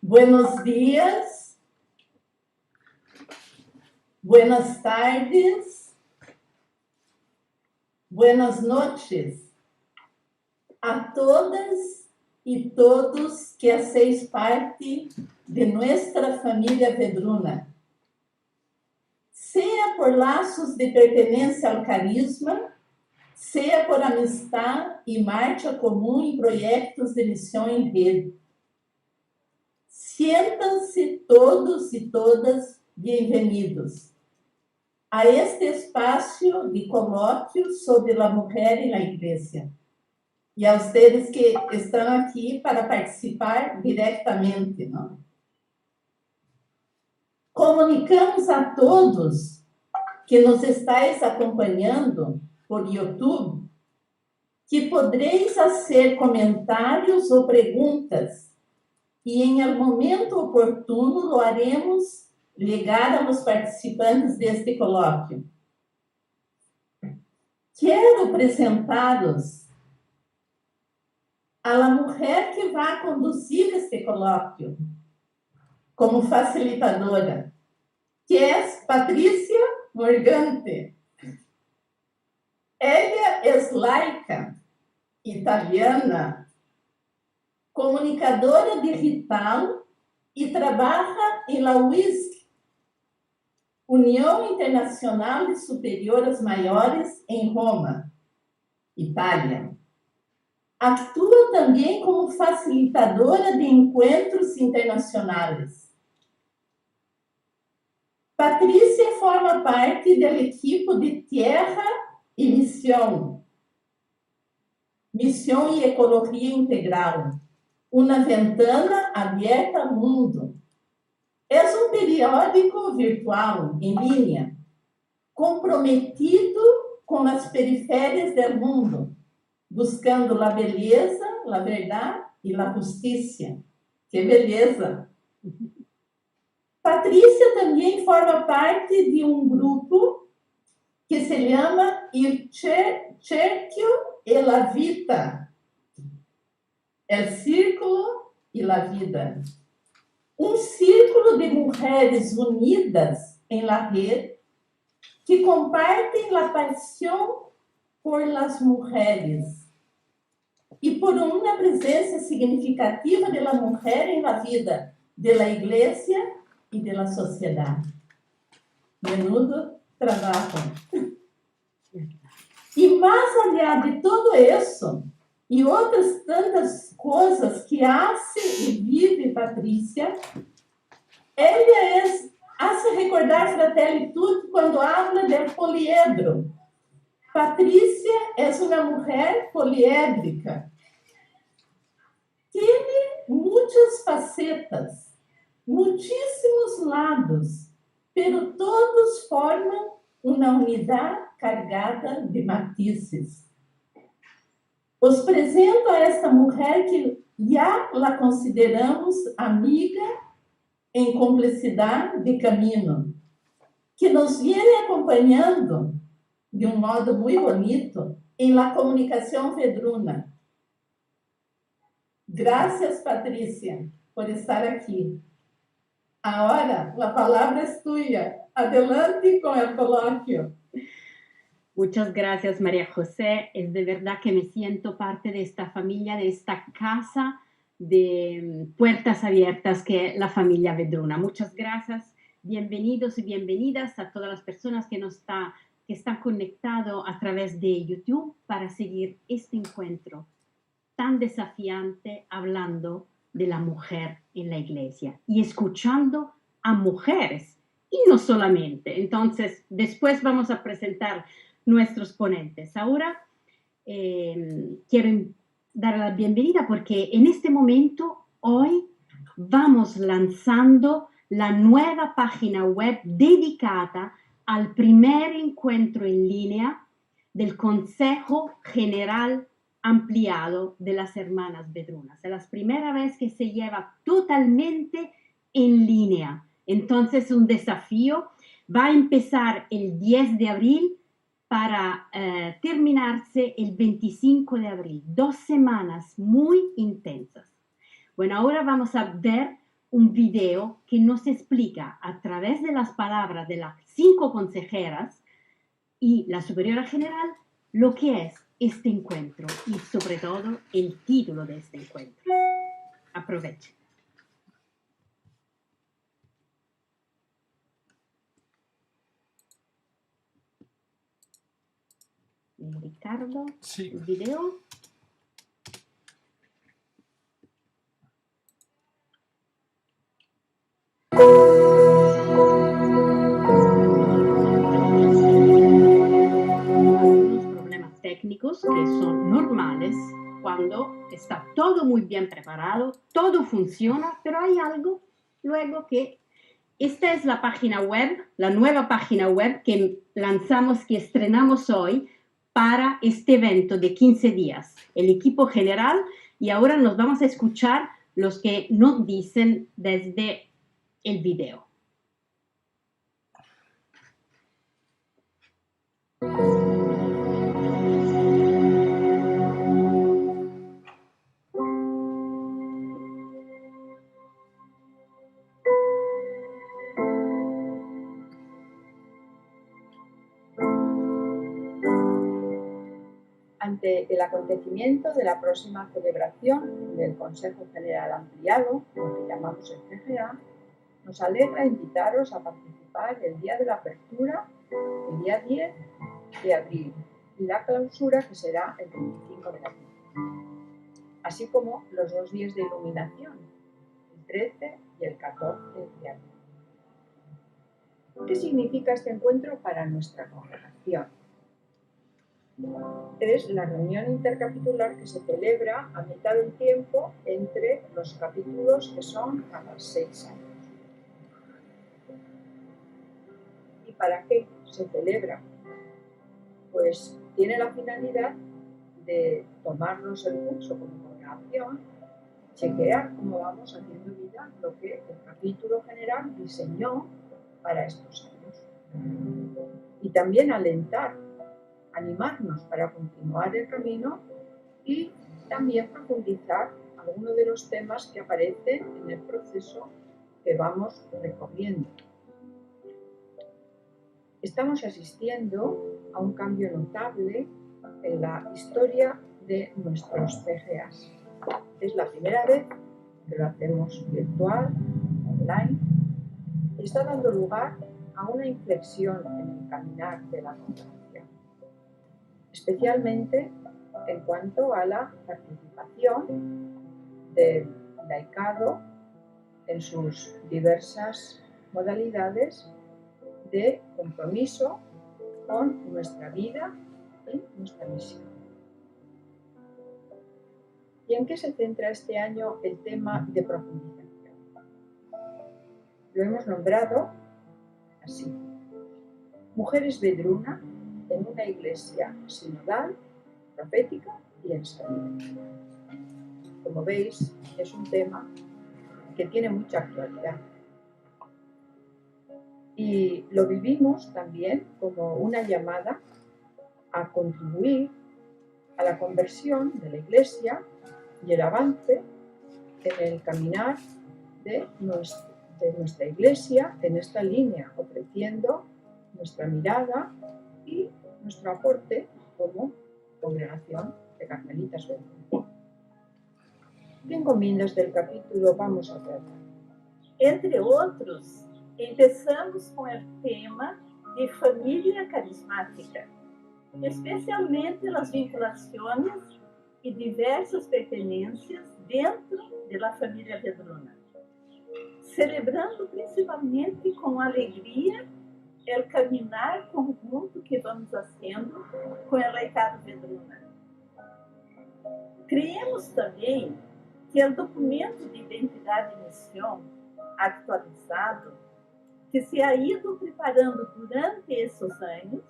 Buenos días, buenas tardes, buenas noches a todas e todos que hacéis parte de nuestra família Vedruna. Seja por laços de pertenência ao carisma, seja por amistad e marcha comum em projetos de missão em rede. Sientam-se todos e todas bem-vindos a este espaço de colóquio sobre a mulher e a igreja. E a vocês que estão aqui para participar diretamente, não? Comunicamos a todos que nos estáis acompanhando por YouTube que podereis fazer comentários ou perguntas e em algum momento oportuno lo haremos chegar aos participantes deste colóquio. Quero apresentá-los à mulher que vai conduzir este colóquio como facilitadora, que é Patrícia Morgante. Ela é laica, italiana, comunicadora digital e trabalha em la UISC, União Internacional de Superioras Maiores, em Roma, Itália. Atua também como facilitadora de encontros internacionais. Patrícia forma parte da equipe de Terra e Missão, Missão e Ecologia Integral, uma ventana aberta ao mundo. É um periódico virtual, em linha, comprometido com as periférias do mundo, buscando a beleza, a verdade e a justiça. Que beleza! Patrícia também forma parte de um grupo que se chama Il Cerchio e la Vita, El Círculo e la Vida. Um círculo de mulheres unidas em la rede que compartem a paixão por las mulheres e por uma presença significativa de la mulher em la vida de la igreja e de la sociedade. Menudo trabalho. E mais allá de tudo isso, e outras tantas coisas que hace e vive Patrícia, ela hace recordar fraternidade quando habla del poliedro. Patrícia é uma mulher poliédrica. Tem muitas facetas, muitíssimos lados, pero todos formam uma unidade carregada de matizes. Os apresento a esta mulher que já la consideramos amiga em cumplicidade de caminho, que nos viene acompanhando de um modo muito bonito em la comunicação vedruna. Graças, Patrícia, por estar aqui. Agora, a palavra é tua. Adelante com o colóquio. Muchas gracias, María José. Es de verdad que me siento parte de esta familia, de esta casa de puertas abiertas que es la familia Vedruna. Muchas gracias. Bienvenidos y bienvenidas a todas las personas que están conectados a través de YouTube para seguir este encuentro tan desafiante hablando de la mujer en la iglesia y escuchando a mujeres y no solamente. Entonces, después vamos a presentar nuestros ponentes. Ahora quiero dar la bienvenida porque en este momento, hoy, vamos lanzando la nueva página web dedicada al primer encuentro en línea del Consejo General Ampliado de las Hermanas Vedrunas. Es la primera vez que se lleva totalmente en línea. Entonces, un desafío. Va a empezar el 10 de abril para terminarse el 25 de abril. 2 semanas muy intensas. Bueno, ahora vamos a ver un video que nos explica a través de las palabras de las 5 consejeras y la superiora general lo que es este encuentro y sobre todo el título de este encuentro. Aprovechen. Ricardo, sí. El video. Algunos problemas técnicos que son normales cuando está todo muy bien preparado, todo funciona, pero hay algo luego que... Esta es la página web, la nueva página web que lanzamos, que estrenamos hoy para este evento de 15 días. El equipo general, y ahora nos vamos a escuchar los que nos dicen desde el video. Ante el acontecimiento de la próxima celebración del Consejo General Ampliado, lo que llamamos el CGA, nos alegra invitaros a participar el día de la apertura, el día 10 de abril, y la clausura, que será el 25 de abril, así como los 2 días de iluminación, el 13 y el 14 de abril. ¿Qué significa este encuentro para nuestra congregación? Es la reunión intercapitular que se celebra a mitad del tiempo entre los capítulos, que son cada 6 años. ¿Y para qué se celebra? Pues tiene la finalidad de tomarnos el pulso como congregación, chequear cómo vamos haciendo vida lo que el capítulo general diseñó para estos años. Y también alentar, animarnos para continuar el camino y también profundizar algunos de los temas que aparecen en el proceso que vamos recorriendo. Estamos asistiendo a un cambio notable en la historia de nuestros CGAs. Es la primera vez que lo hacemos virtual, online, y está dando lugar a una inflexión en el caminar de la congregación, especialmente en cuanto a la participación del laicado en sus diversas modalidades de compromiso con nuestra vida y nuestra misión. ¿Y en qué se centra este año el tema de profundización? Lo hemos nombrado así: Mujeres Vedruna en una iglesia sinodal, profética y excelente. Como veis, es un tema que tiene mucha actualidad. Y lo vivimos también como una llamada a contribuir a la conversión de la Iglesia y el avance en el caminar de nuestra Iglesia en esta línea, ofreciendo nuestra mirada y nuestro aporte como congregación de Carmelitas Vedruna. ¿Qué encomiendas del capítulo vamos a tratar? Entre outros, empezamos com o tema de família carismática, especialmente nas vinculações e diversas pertenências dentro da família Vedruna, celebrando principalmente com alegria o caminhar conjunto que vamos fazendo com o laicado Vedruna. Creemos também que o documento de identidade e missão atualizado, que se ha ido preparando durante esses anos,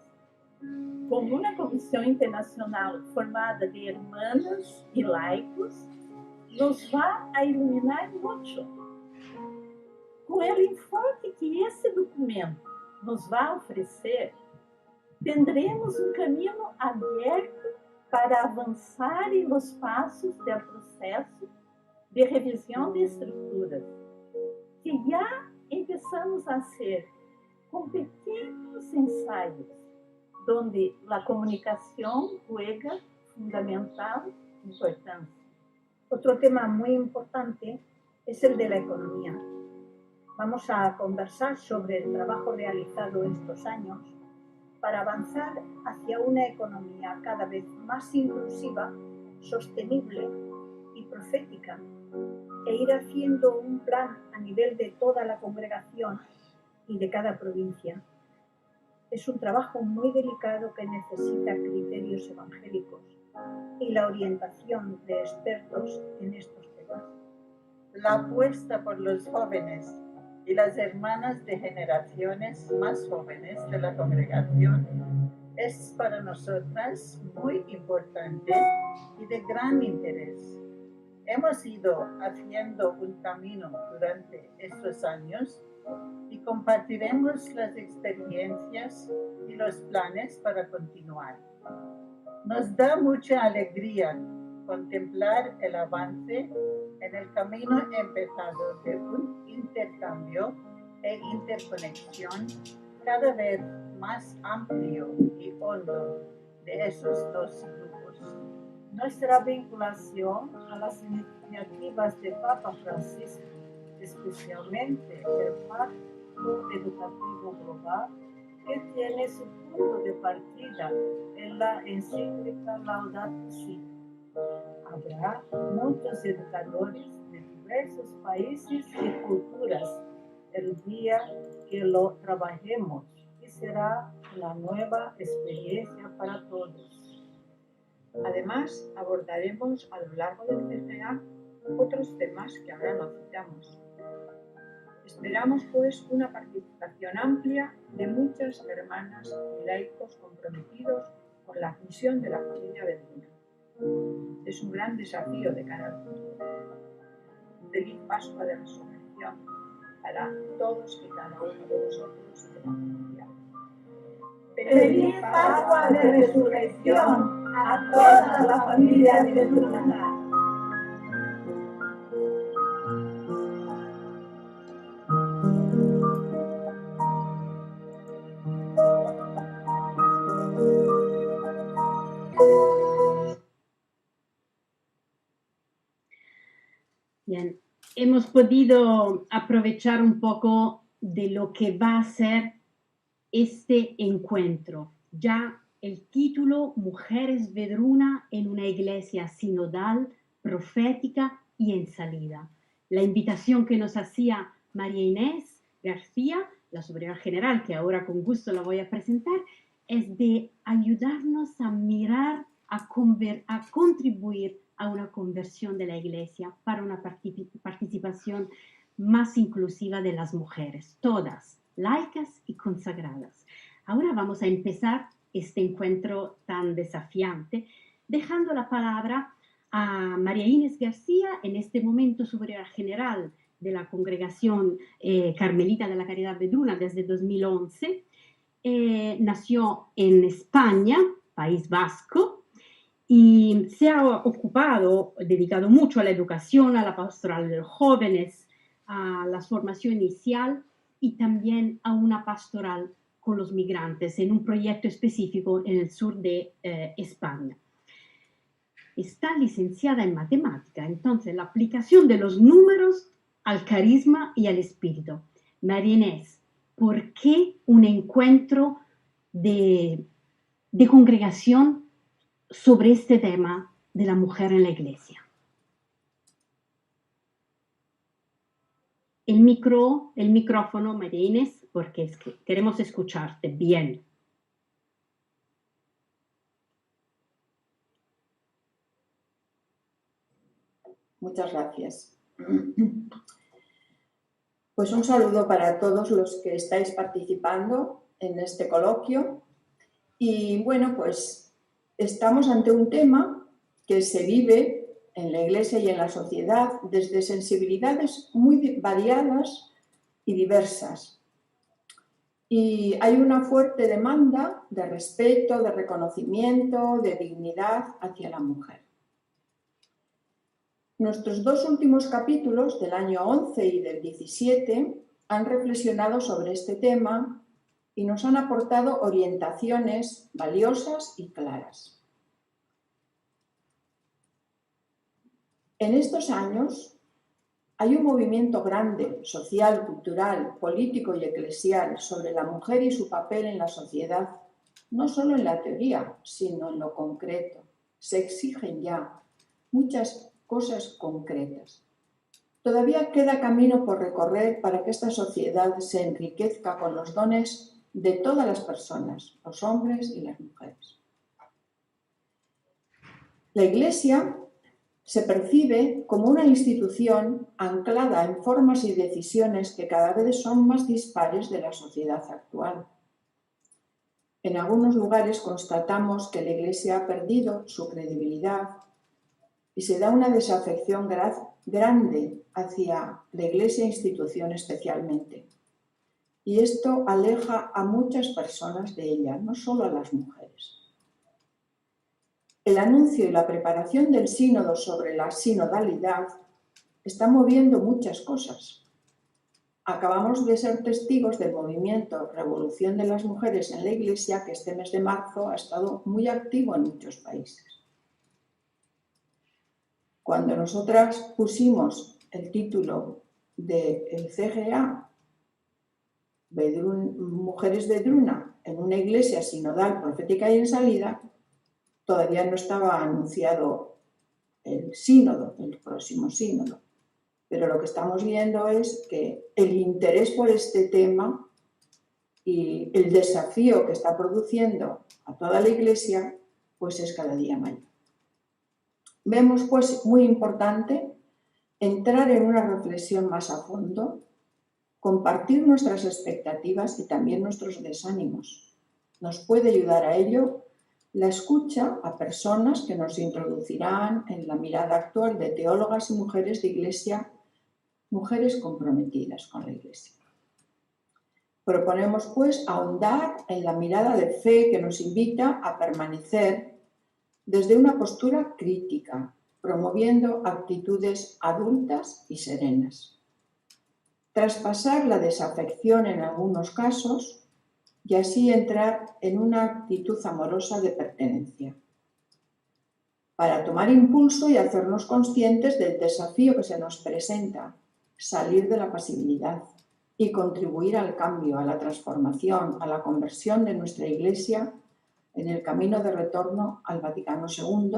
como uma comissão internacional formada de hermanas e laicos, nos vai a iluminar muito. Com o enfoque que esse documento nos vai oferecer, tendremos um caminho aberto para avançar nos passos do processo de revisão de estruturas, que ya empezamos a hacer con pequeños ensayos, donde la comunicación juega fundamental importancia. Otro tema muy importante es el de la economía. Vamos a conversar sobre el trabajo realizado estos años para avanzar hacia una economía cada vez más inclusiva, sostenible y profética, e ir haciendo un plan a nivel de toda la congregación y de cada provincia. Es un trabajo muy delicado que necesita criterios evangélicos y la orientación de expertos en estos temas. La apuesta por los jóvenes y las hermanas de generaciones más jóvenes de la congregación es para nosotras muy importante y de gran interés. Hemos ido haciendo un camino durante estos años y compartiremos las experiencias y los planes para continuar. Nos da mucha alegría contemplar el avance en el camino empezado de un intercambio e interconexión cada vez más amplio y hondo de esos dos grupos. Nuestra vinculación a las iniciativas del Papa Francisco, especialmente el Pacto Educativo Global, que tiene su punto de partida en la encíclica Laudato Si. Habrá muchos educadores de diversos países y culturas el día que lo trabajemos, y será una nueva experiencia para todos. Además, abordaremos a lo largo del CCA otros temas que ahora no citamos. Esperamos, pues, una participación amplia de muchas hermanas y laicos comprometidos con la misión de la familia Vedruna. Es un gran desafío de cara al futuro. Feliz Pascua de Resurrección para todos y cada uno de vosotros de la familia. Feliz Pascua de Resurrección a toda la familia Vedruna. Bien, hemos podido aprovechar un poco de lo que va a ser este encuentro. Ya el título Mujeres Vedruna en una iglesia sinodal, profética y en salida. La invitación que nos hacía María Inés García, la superiora general, que ahora con gusto la voy a presentar, es de ayudarnos a mirar, a contribuir a una conversión de la iglesia para una participación más inclusiva de las mujeres, todas, laicas y consagradas. Ahora vamos a empezar este encuentro tan desafiante, dejando la palabra a María Inés García, en este momento superiora general de la Congregación Carmelita de la Caridad Vedruna desde 2011. Nació en España, País Vasco, y se ha ocupado, dedicado mucho a la educación, a la pastoral de los jóvenes, a la formación inicial y también a una pastoral con los migrantes en un proyecto específico en el sur de España. Está licenciada en matemática, entonces la aplicación de los números al carisma y al espíritu. María Inés, ¿por qué un encuentro de congregación sobre este tema de la mujer en la iglesia? El micrófono, María Inés, porque es que queremos escucharte bien. Muchas gracias. Pues un saludo para todos los que estáis participando en este coloquio. Y bueno, pues estamos ante un tema que se vive en la Iglesia y en la sociedad desde sensibilidades muy variadas y diversas. Y hay una fuerte demanda de respeto, de reconocimiento, de dignidad hacia la mujer. Nuestros dos últimos capítulos del año 11 y del 17 han reflexionado sobre este tema y nos han aportado orientaciones valiosas y claras. En estos años hay un movimiento grande, social, cultural, político y eclesial sobre la mujer y su papel en la sociedad, no solo en la teoría, sino en lo concreto. Se exigen ya muchas cosas concretas. Todavía queda camino por recorrer para que esta sociedad se enriquezca con los dones de todas las personas, los hombres y las mujeres. La Iglesia se percibe como una institución anclada en formas y decisiones que cada vez son más dispares de la sociedad actual. En algunos lugares constatamos que la Iglesia ha perdido su credibilidad y se da una desafección grande hacia la Iglesia institución especialmente. Y esto aleja a muchas personas de ella, no solo a las mujeres. El anuncio y la preparación del sínodo sobre la sinodalidad está moviendo muchas cosas. Acabamos de ser testigos del movimiento Revolución de las Mujeres en la Iglesia, que este mes de marzo ha estado muy activo en muchos países. Cuando nosotras pusimos el título del CGA, Mujeres Vedruna, en una iglesia sinodal, profética y en salida, todavía no estaba anunciado el sínodo, el próximo sínodo. Pero lo que estamos viendo es que el interés por este tema y el desafío que está produciendo a toda la Iglesia, pues es cada día mayor. Vemos, pues, muy importante entrar en una reflexión más a fondo, compartir nuestras expectativas y también nuestros desánimos. Nos puede ayudar a ello la escucha a personas que nos introducirán en la mirada actual de teólogas y mujeres de Iglesia, mujeres comprometidas con la Iglesia. Proponemos, pues, ahondar en la mirada de fe que nos invita a permanecer desde una postura crítica, promoviendo actitudes adultas y serenas. Traspasar la desafección en algunos casos y así entrar en una actitud amorosa de pertenencia. Para tomar impulso y hacernos conscientes del desafío que se nos presenta, salir de la pasividad y contribuir al cambio, a la transformación, a la conversión de nuestra Iglesia en el camino de retorno al Vaticano II,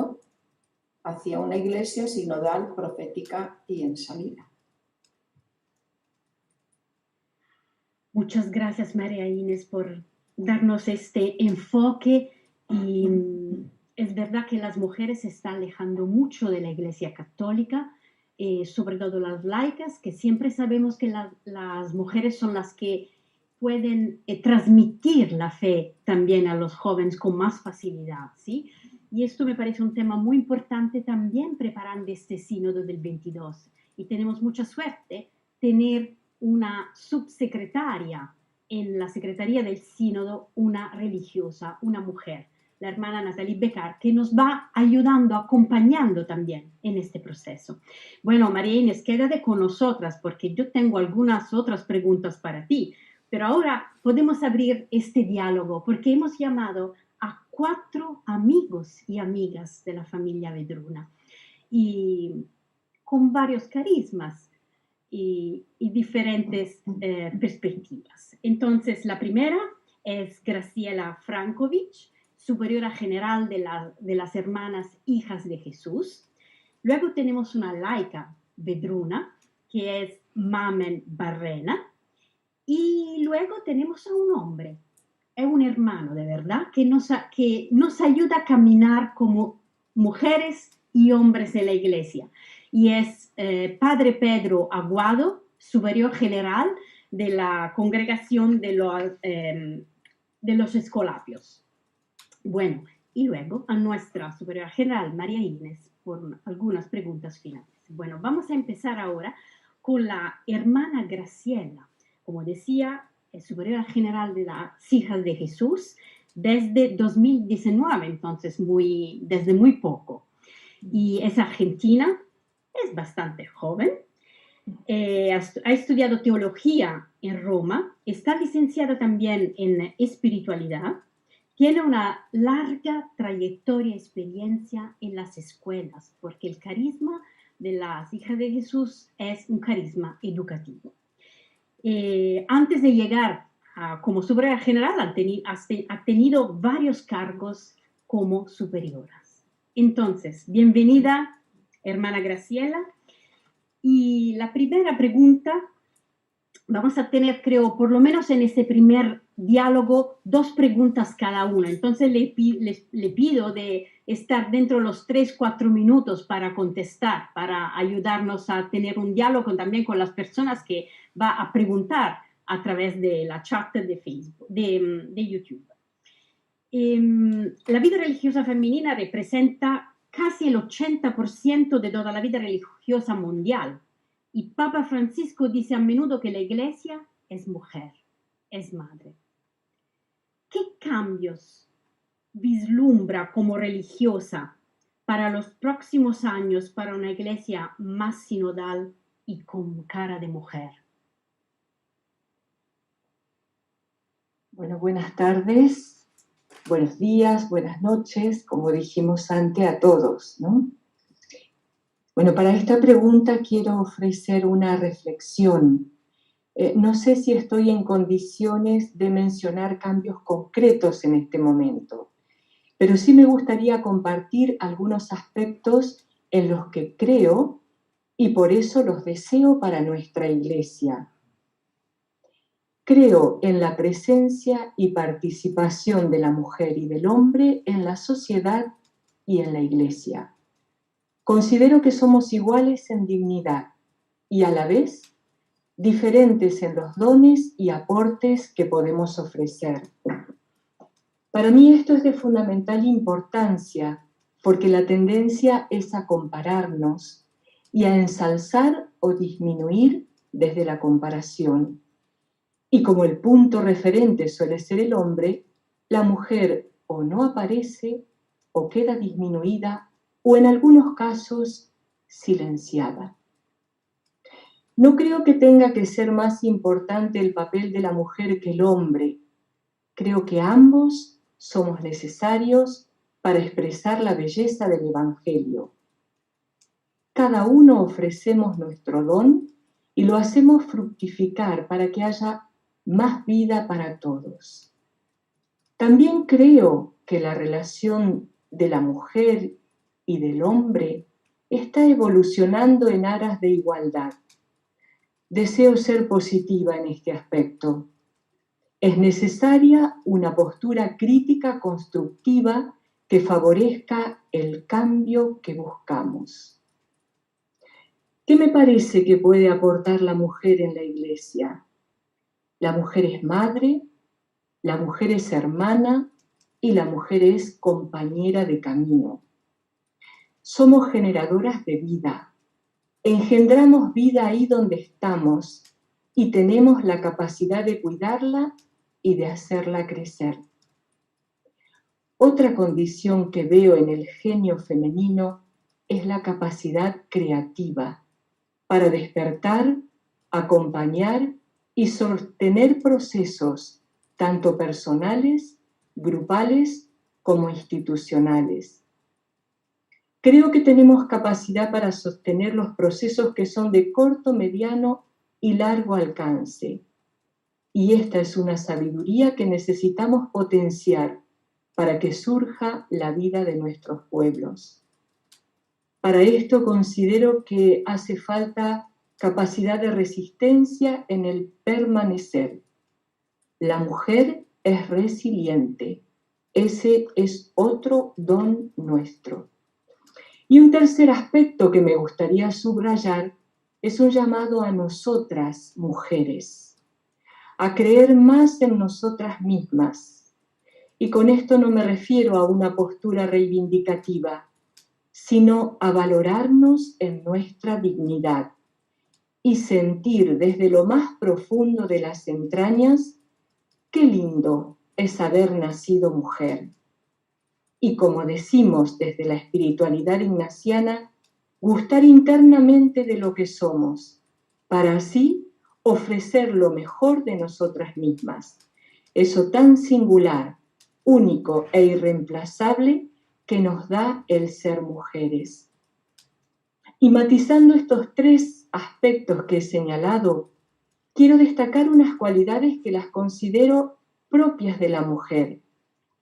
hacia una Iglesia sinodal, profética y en salida. Muchas gracias, María Inés, por darnos este enfoque. Y es verdad que las mujeres se están alejando mucho de la Iglesia Católica, sobre todo las laicas, que siempre sabemos que las mujeres son las que pueden transmitir la fe también a los jóvenes con más facilidad, ¿sí? Y esto me parece un tema muy importante también preparando este sínodo del 22. Y tenemos mucha suerte tener una subsecretaria en la Secretaría del Sínodo, una religiosa, una mujer, la hermana Nathalie Becar, que nos va ayudando, acompañando también en este proceso. Bueno, María Inés, quédate con nosotras porque yo tengo algunas otras preguntas para ti, pero ahora podemos abrir este diálogo porque hemos llamado a 4 amigos y amigas de la familia Vedruna y con varios carismas y diferentes perspectivas. Entonces, la primera es Graciela Frankovich, superiora general de las hermanas Hijas de Jesús. Luego tenemos una laica Vedruna, que es Mamen Barrena. Y luego tenemos a un hombre, es un hermano de verdad, que nos ayuda a caminar como mujeres y hombres de la Iglesia. Y es Padre Pedro Aguado, superior general de la congregación de los Escolapios. Bueno, y luego a nuestra superiora general, María Inés, por algunas preguntas finales. Bueno, vamos a empezar ahora con la hermana Graciela. Como decía, es superiora general de las Hijas de Jesús desde 2019, entonces desde muy poco. Y es argentina, es bastante joven. Ha estudiado teología en Roma, está licenciada también en espiritualidad, tiene una larga trayectoria y experiencia en las escuelas, porque el carisma de las hijas de Jesús es un carisma educativo. Antes de llegar como superiora general, ha tenido varios cargos como superioras. Entonces, bienvenida, hermana Graciela. Y la primera pregunta, vamos a tener, creo, por lo menos en este primer diálogo, 2 preguntas cada una. Entonces le pido de estar dentro de los 3-4 minutos para contestar, para ayudarnos a tener un diálogo también con las personas que va a preguntar a través de la chat de Facebook, de YouTube. La vida religiosa femenina representa casi el 80% de toda la vida religiosa mundial. Y Papa Francisco dice a menudo que la Iglesia es mujer, es madre. ¿Qué cambios vislumbra como religiosa para los próximos años para una Iglesia más sinodal y con cara de mujer? Bueno, buenas tardes, buenos días, buenas noches, como dijimos antes, a todos, ¿no? Bueno, para esta pregunta quiero ofrecer una reflexión. No sé si estoy en condiciones de mencionar cambios concretos en este momento, pero sí me gustaría compartir algunos aspectos en los que creo y por eso los deseo para nuestra Iglesia. Creo en la presencia y participación de la mujer y del hombre en la sociedad y en la Iglesia. Considero que somos iguales en dignidad y a la vez diferentes en los dones y aportes que podemos ofrecer. Para mí esto es de fundamental importancia porque la tendencia es a compararnos y a ensalzar o disminuir desde la comparación. Y como el punto referente suele ser el hombre, la mujer o no aparece o queda disminuida o en algunos casos silenciada. No creo que tenga que ser más importante el papel de la mujer que el hombre. Creo que ambos somos necesarios para expresar la belleza del Evangelio. Cada uno ofrecemos nuestro don y lo hacemos fructificar para que haya más vida para todos. También creo que la relación de la mujer y del hombre está evolucionando en aras de igualdad. Deseo ser positiva en este aspecto. Es necesaria una postura crítica constructiva que favorezca el cambio que buscamos. ¿Qué me parece que puede aportar la mujer en la Iglesia? La mujer es madre, la mujer es hermana y la mujer es compañera de camino. Somos generadoras de vida. Engendramos vida ahí donde estamos y tenemos la capacidad de cuidarla y de hacerla crecer. Otra condición que veo en el genio femenino es la capacidad creativa para despertar, acompañar y sostener procesos tanto personales, grupales como institucionales. Creo que tenemos capacidad para sostener los procesos que son de corto, mediano y largo alcance. Y esta es una sabiduría que necesitamos potenciar para que surja la vida de nuestros pueblos. Para esto considero que hace falta capacidad de resistencia en el permanecer. La mujer es resiliente. Ese es otro don nuestro. Y un tercer aspecto que me gustaría subrayar es un llamado a nosotras, mujeres, a creer más en nosotras mismas. Y con esto no me refiero a una postura reivindicativa, sino a valorarnos en nuestra dignidad y sentir desde lo más profundo de las entrañas qué lindo es haber nacido mujer. Y como decimos desde la espiritualidad ignaciana, gustar internamente de lo que somos, para así ofrecer lo mejor de nosotras mismas, eso tan singular, único e irreemplazable que nos da el ser mujeres. Y matizando estos tres aspectos que he señalado, quiero destacar unas cualidades que las considero propias de la mujer,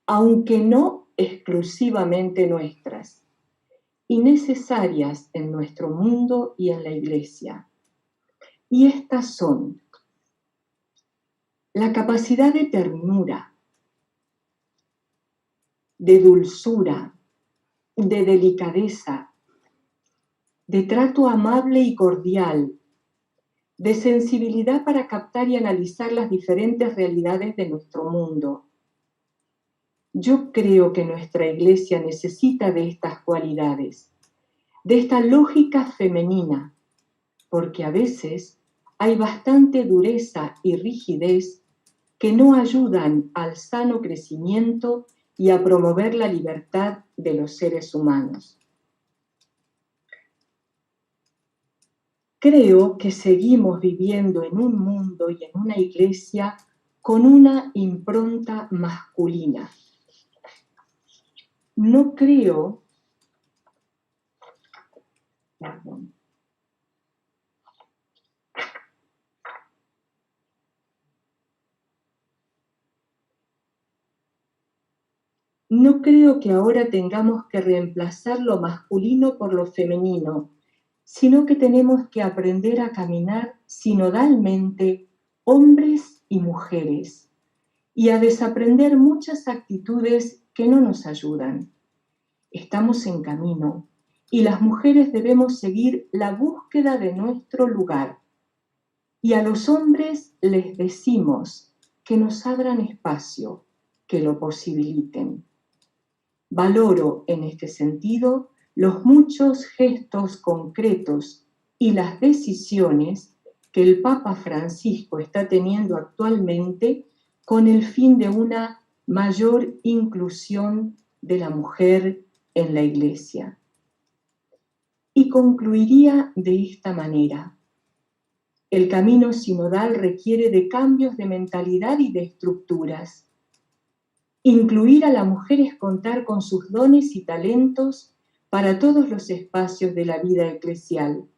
aunque no exclusivamente nuestras, y necesarias en nuestro mundo y en la Iglesia. Y estas son la capacidad de ternura, de dulzura, de delicadeza, de trato amable y cordial, de sensibilidad para captar y analizar las diferentes realidades de nuestro mundo. Yo creo que nuestra Iglesia necesita de estas cualidades, de esta lógica femenina, porque a veces hay bastante dureza y rigidez que no ayudan al sano crecimiento y a promover la libertad de los seres humanos. Creo que seguimos viviendo en un mundo y en una iglesia con una impronta masculina. No creo, no creo que ahora tengamos que reemplazar lo masculino por lo femenino, sino que tenemos que aprender a caminar sinodalmente hombres y mujeres y a desaprender muchas actitudes que no nos ayudan. Estamos en camino y las mujeres debemos seguir la búsqueda de nuestro lugar. Y a los hombres les decimos que nos abran espacio, que lo posibiliten. Valoro en este sentido los muchos gestos concretos y las decisiones que el Papa Francisco está teniendo actualmente con el fin de una mayor inclusión de la mujer en la Iglesia. Y concluiría de esta manera. El camino sinodal requiere de cambios de mentalidad y de estructuras. Incluir a la mujer es contar con sus dones y talentos para todos los espacios de la vida eclesial.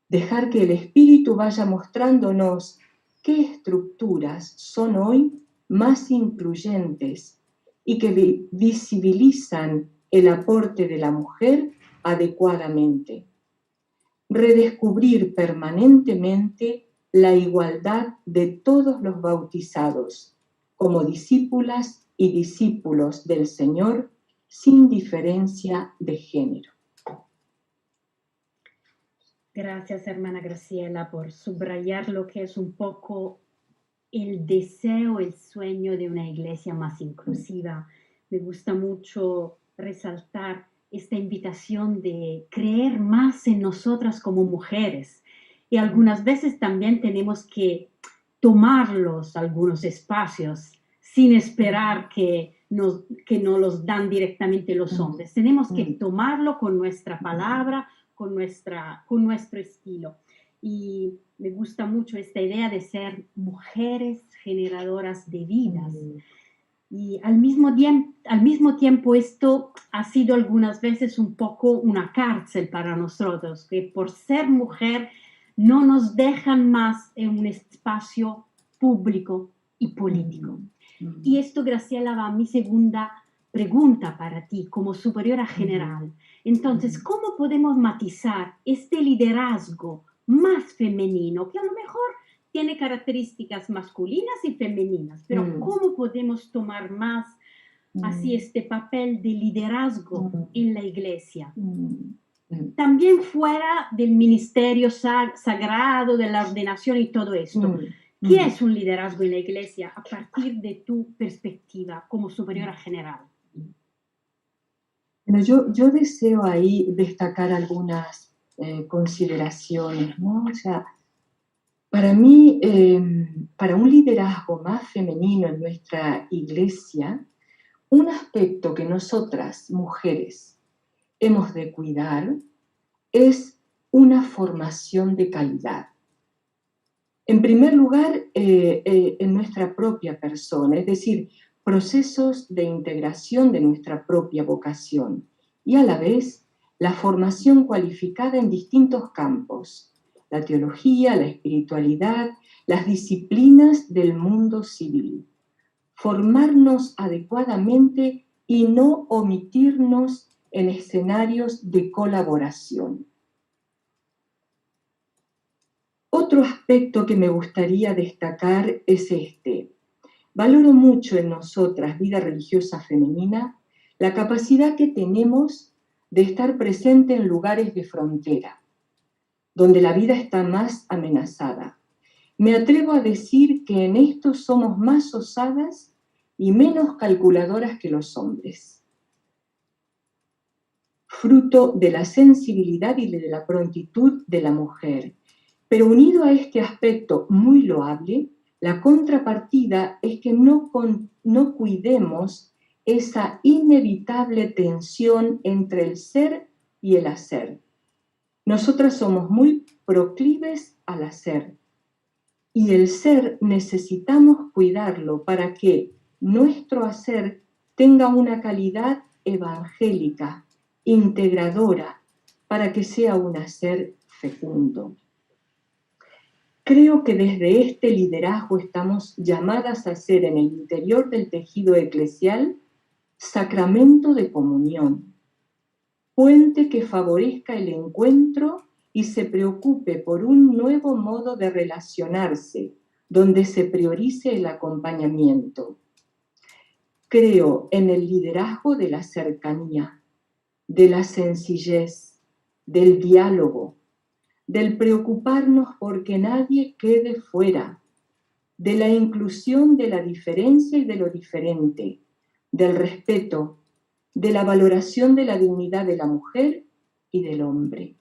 Dejar que el Espíritu vaya mostrándonos qué estructuras son hoy más incluyentes y que visibilizan el aporte de la mujer adecuadamente. Redescubrir permanentemente la igualdad de todos los bautizados como discípulas y discípulos del Señor sin diferencia de género. Gracias, hermana Graciela, por subrayar lo que es un poco el deseo, el sueño de una iglesia más inclusiva. Me gusta mucho resaltar esta invitación de creer más en nosotras como mujeres. Y algunas veces también tenemos que tomarlos algunos espacios sin esperar que no los dan directamente los hombres. Tenemos que tomarlo con nuestra palabra, con nuestro estilo. Y me gusta mucho esta idea de ser mujeres generadoras de vidas. Y al mismo tiempo esto ha sido algunas veces un poco una cárcel para nosotros, que por ser mujer no nos dejan más en un espacio público y político. Y esto, Graciela, va a mi segunda pregunta para ti como superiora general. Entonces, ¿cómo podemos matizar este liderazgo más femenino, que a lo mejor tiene características masculinas y femeninas, pero cómo podemos tomar más así este papel de liderazgo en la iglesia? También fuera del ministerio sagrado, de la ordenación y todo esto. ¿Qué es un liderazgo en la iglesia a partir de tu perspectiva como superiora general? Bueno, yo deseo ahí destacar algunas consideraciones, ¿no? O sea, para mí, para un liderazgo más femenino en nuestra iglesia, un aspecto que nosotras, mujeres, hemos de cuidar es una formación de calidad. En primer lugar, en nuestra propia persona, es decir, procesos de integración de nuestra propia vocación y a la vez la formación cualificada en distintos campos, la teología, la espiritualidad, las disciplinas del mundo civil. Formarnos adecuadamente y no omitirnos en escenarios de colaboración. Otro aspecto que me gustaría destacar es este. Valoro mucho en nosotras, vida religiosa femenina, la capacidad que tenemos de estar presente en lugares de frontera, donde la vida está más amenazada. Me atrevo a decir que en esto somos más osadas y menos calculadoras que los hombres. Fruto de la sensibilidad y de la prontitud de la mujer. Pero unido a este aspecto muy loable, la contrapartida es que no cuidemos esa inevitable tensión entre el ser y el hacer. Nosotras somos muy proclives al hacer y el ser necesitamos cuidarlo para que nuestro hacer tenga una calidad evangélica, integradora, para que sea un hacer fecundo. Creo que desde este liderazgo estamos llamadas a ser en el interior del tejido eclesial sacramento de comunión, puente que favorezca el encuentro y se preocupe por un nuevo modo de relacionarse, donde se priorice el acompañamiento. Creo en el liderazgo de la cercanía, de la sencillez, del diálogo, del preocuparnos porque nadie quede fuera, de la inclusión de la diferencia y de lo diferente, del respeto, de la valoración de la dignidad de la mujer y del hombre.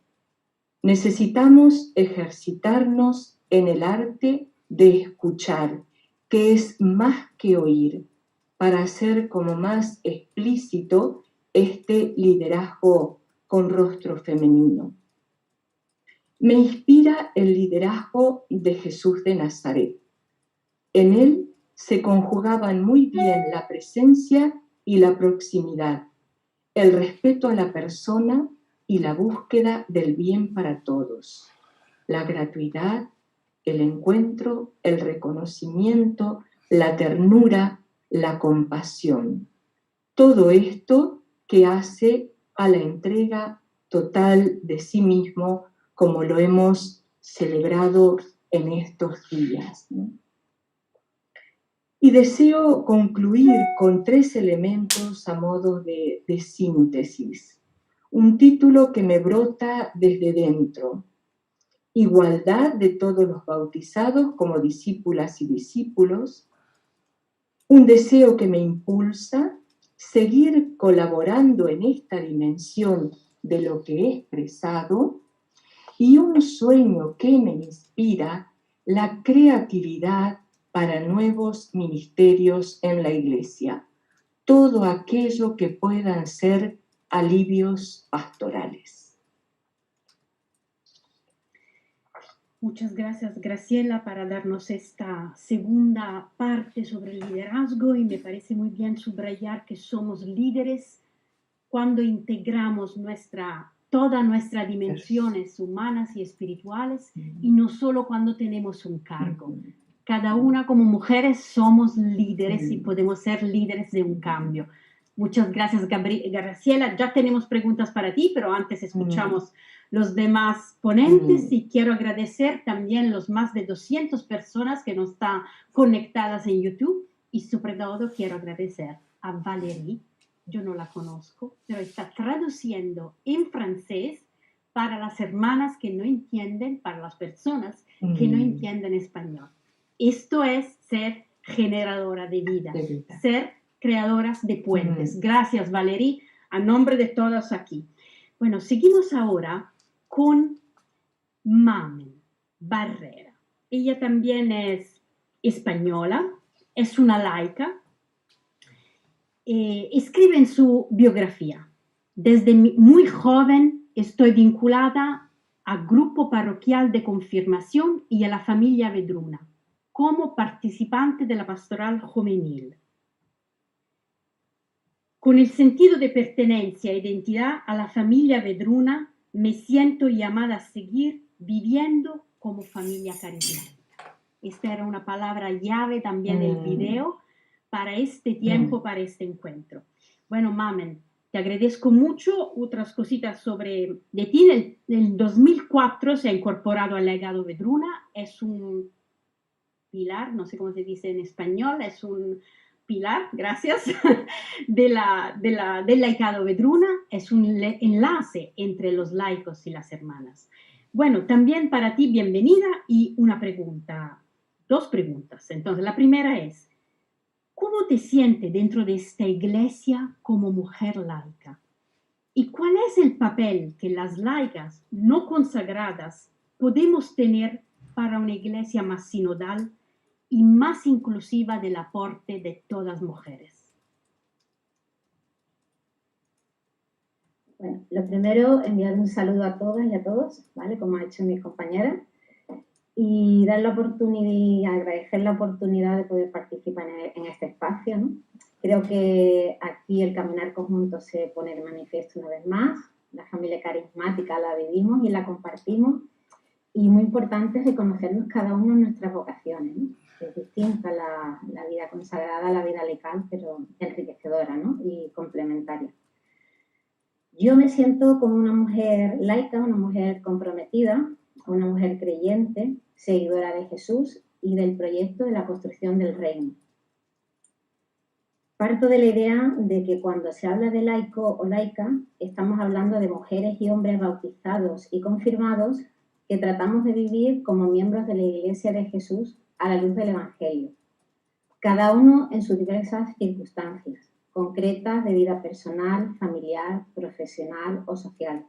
Necesitamos ejercitarnos en el arte de escuchar, que es más que oír, para hacer como más explícito este liderazgo con rostro femenino. Me inspira el liderazgo de Jesús de Nazaret. En él se conjugaban muy bien la presencia y la proximidad, el respeto a la persona y la búsqueda del bien para todos, la gratuidad, el encuentro, el reconocimiento, la ternura, la compasión. Todo esto que hace a la entrega total de sí mismo, como lo hemos celebrado en estos días, ¿no? Y deseo concluir con 3 elementos a modo de síntesis. Un título que me brota desde dentro. Igualdad de todos los bautizados como discípulas y discípulos. Un deseo que me impulsa seguir colaborando en esta dimensión de lo que he expresado. Y un sueño que me inspira la creatividad para nuevos ministerios en la Iglesia, todo aquello que puedan ser alivios pastorales. Muchas gracias, Graciela, para darnos esta segunda parte sobre el liderazgo, y me parece muy bien subrayar que somos líderes cuando integramos todas nuestras dimensiones humanas y espirituales, y no solo cuando tenemos un cargo. Cada una como mujeres somos líderes y podemos ser líderes de un cambio. Muchas gracias, Graciela. Ya tenemos preguntas para ti, pero antes escuchamos los demás ponentes y quiero agradecer también los más de 200 personas que nos están conectadas en YouTube, y sobre todo quiero agradecer a Valérie. Yo no la conozco, pero está traduciendo en francés para las hermanas que no entienden, para las personas que no entienden español. Esto es ser generadora de vida, ser creadoras de puentes. Gracias, Valérie, a nombre de todos aquí. Bueno, seguimos ahora con Mamen Barrera. Ella también es española, es una laica. Escribe en su biografía: desde muy joven Estoy vinculada al grupo parroquial de confirmación y a la familia Vedruna como participante de la pastoral juvenil. Con el sentido de pertenencia e identidad a la familia Vedruna, me siento llamada a seguir viviendo como familia carismática. Esta era una palabra llave también del video para este tiempo, para este encuentro. Bueno, Mamen, te agradezco mucho. Otras cositas sobre de ti. En el 2004 se ha incorporado al legado Vedruna. Es un pilar, no sé cómo se dice en español, es un pilar, gracias, del laicado Vedruna. Es un enlace entre los laicos y las hermanas. Bueno, también para ti, bienvenida y una pregunta, dos preguntas. Entonces, la primera es, ¿cómo te sientes dentro de esta iglesia como mujer laica? ¿Y cuál es el papel que las laicas no consagradas podemos tener para una iglesia más sinodal y más inclusiva del aporte de todas mujeres? Bueno, lo primero, enviar un saludo a todas y a todos, ¿vale? Como ha hecho mi compañera, y dar la oportunidad, agradecer la oportunidad de poder participar en este espacio, ¿no? Creo que aquí el caminar conjunto se pone de manifiesto una vez más. La familia carismática la vivimos y la compartimos. Y muy importante es reconocernos cada uno en nuestras vocaciones, ¿no? Es distinta la vida consagrada a la vida laical, pero enriquecedora, ¿no? Y complementaria. Yo me siento como una mujer laica, una mujer comprometida, una mujer creyente, seguidora de Jesús y del proyecto de la construcción del reino. Parto de la idea de que cuando se habla de laico o laica, estamos hablando de mujeres y hombres bautizados y confirmados que tratamos de vivir como miembros de la Iglesia de Jesús a la luz del Evangelio, cada uno en sus diversas circunstancias concretas de vida personal, familiar, profesional o social.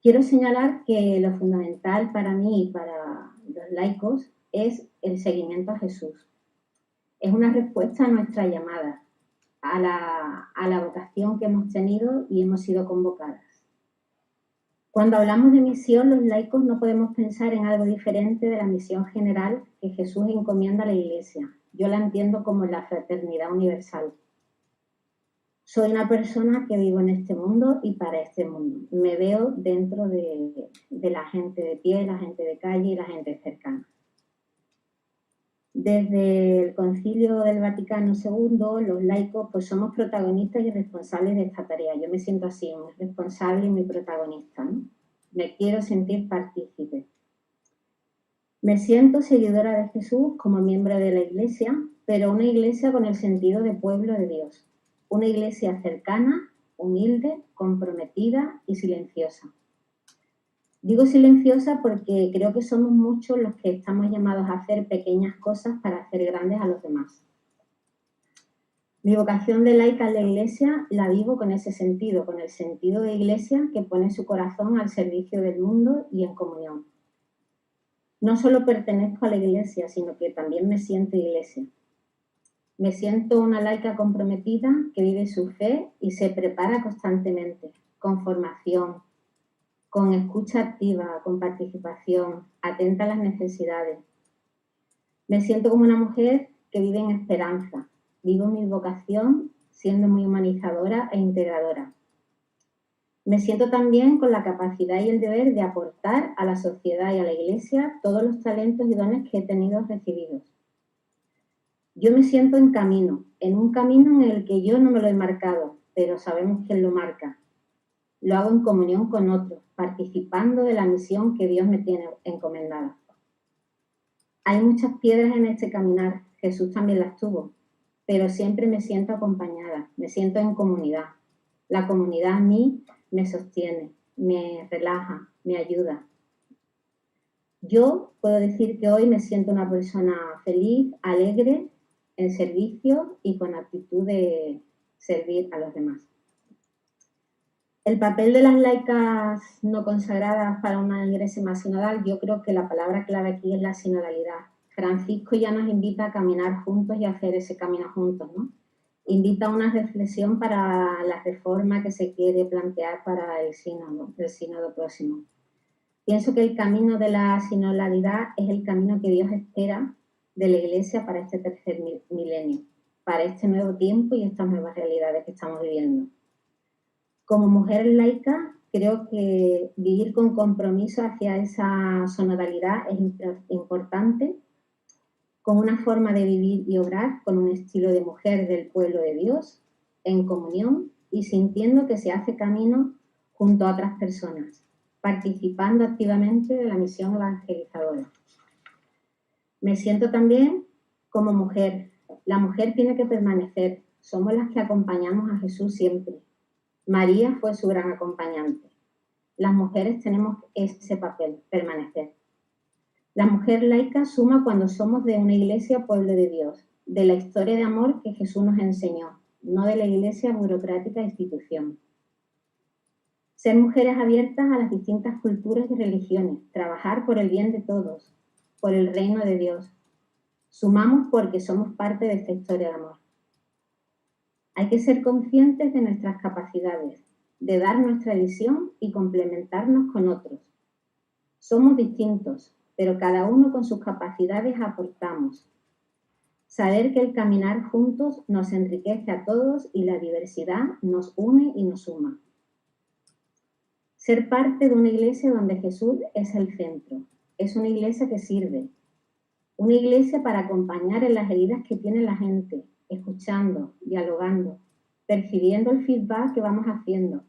Quiero señalar que lo fundamental para mí y para los laicos es el seguimiento a Jesús. Es una respuesta a nuestra llamada, a la vocación que hemos tenido y hemos sido convocadas. Cuando hablamos de misión, los laicos no podemos pensar en algo diferente de la misión general que Jesús encomienda a la Iglesia. Yo la entiendo como la fraternidad universal. Soy una persona que vivo en este mundo y para este mundo. Me veo dentro de la gente de pie, la gente de calle y la gente cercana. Desde el Concilio del Vaticano II, los laicos pues somos protagonistas y responsables de esta tarea. Yo me siento así, muy responsable y muy protagonista, ¿no? Me quiero sentir partícipe. Me siento seguidora de Jesús como miembro de la Iglesia, pero una Iglesia con el sentido de pueblo de Dios. Una Iglesia cercana, humilde, comprometida y silenciosa. Digo silenciosa porque creo que somos muchos los que estamos llamados a hacer pequeñas cosas para hacer grandes a los demás. Mi vocación de laica en la Iglesia la vivo con ese sentido, con el sentido de Iglesia que pone su corazón al servicio del mundo y en comunión. No solo pertenezco a la Iglesia, sino que también me siento Iglesia. Me siento una laica comprometida que vive su fe y se prepara constantemente, con formación, con escucha activa, con participación, atenta a las necesidades. Me siento como una mujer que vive en esperanza. Vivo mi vocación siendo muy humanizadora e integradora. Me siento también con la capacidad y el deber de aportar a la sociedad y a la Iglesia todos los talentos y dones que he tenido recibidos. Yo me siento en un camino en el que yo no me lo he marcado, pero sabemos quién lo marca. Lo hago en comunión con otros, participando de la misión que Dios me tiene encomendada. Hay muchas piedras en este caminar, Jesús también las tuvo, pero siempre me siento acompañada, me siento en comunidad. La comunidad a mí me sostiene, me relaja, me ayuda. Yo puedo decir que hoy me siento una persona feliz, alegre, en servicio y con actitud de servir a los demás. El papel de las laicas no consagradas para una iglesia más sinodal, yo creo que la palabra clave aquí es la sinodalidad. Francisco ya nos invita a caminar juntos y a hacer ese camino juntos, ¿no? invita a una reflexión para la reforma que se quiere plantear para el sínodo próximo. Pienso que el camino de la sinodalidad es el camino que Dios espera de la Iglesia para este tercer milenio, para este nuevo tiempo y estas nuevas realidades que estamos viviendo. Como mujer laica, creo que vivir con compromiso hacia esa sinodalidad es importante, con una forma de vivir y obrar, con un estilo de mujer del pueblo de Dios, en comunión y sintiendo que se hace camino junto a otras personas, participando activamente de la misión evangelizadora. Me siento también como mujer. La mujer tiene que permanecer. Somos las que acompañamos a Jesús siempre. María fue su gran acompañante. Las mujeres tenemos ese papel, permanecer. La mujer laica suma cuando somos de una iglesia pueblo de Dios, de la historia de amor que Jesús nos enseñó, no de la iglesia burocrática institución. Ser mujeres abiertas a las distintas culturas y religiones, trabajar por el bien de todos, por el reino de Dios. Sumamos porque somos parte de esta historia de amor. Hay que ser conscientes de nuestras capacidades, de dar nuestra visión y complementarnos con otros. Somos distintos, pero cada uno con sus capacidades aportamos. Saber que el caminar juntos nos enriquece a todos y la diversidad nos une y nos suma. Ser parte de una iglesia donde Jesús es el centro. Es una iglesia que sirve. Una iglesia para acompañar en las heridas que tiene la gente, escuchando, dialogando, percibiendo el feedback que vamos haciendo,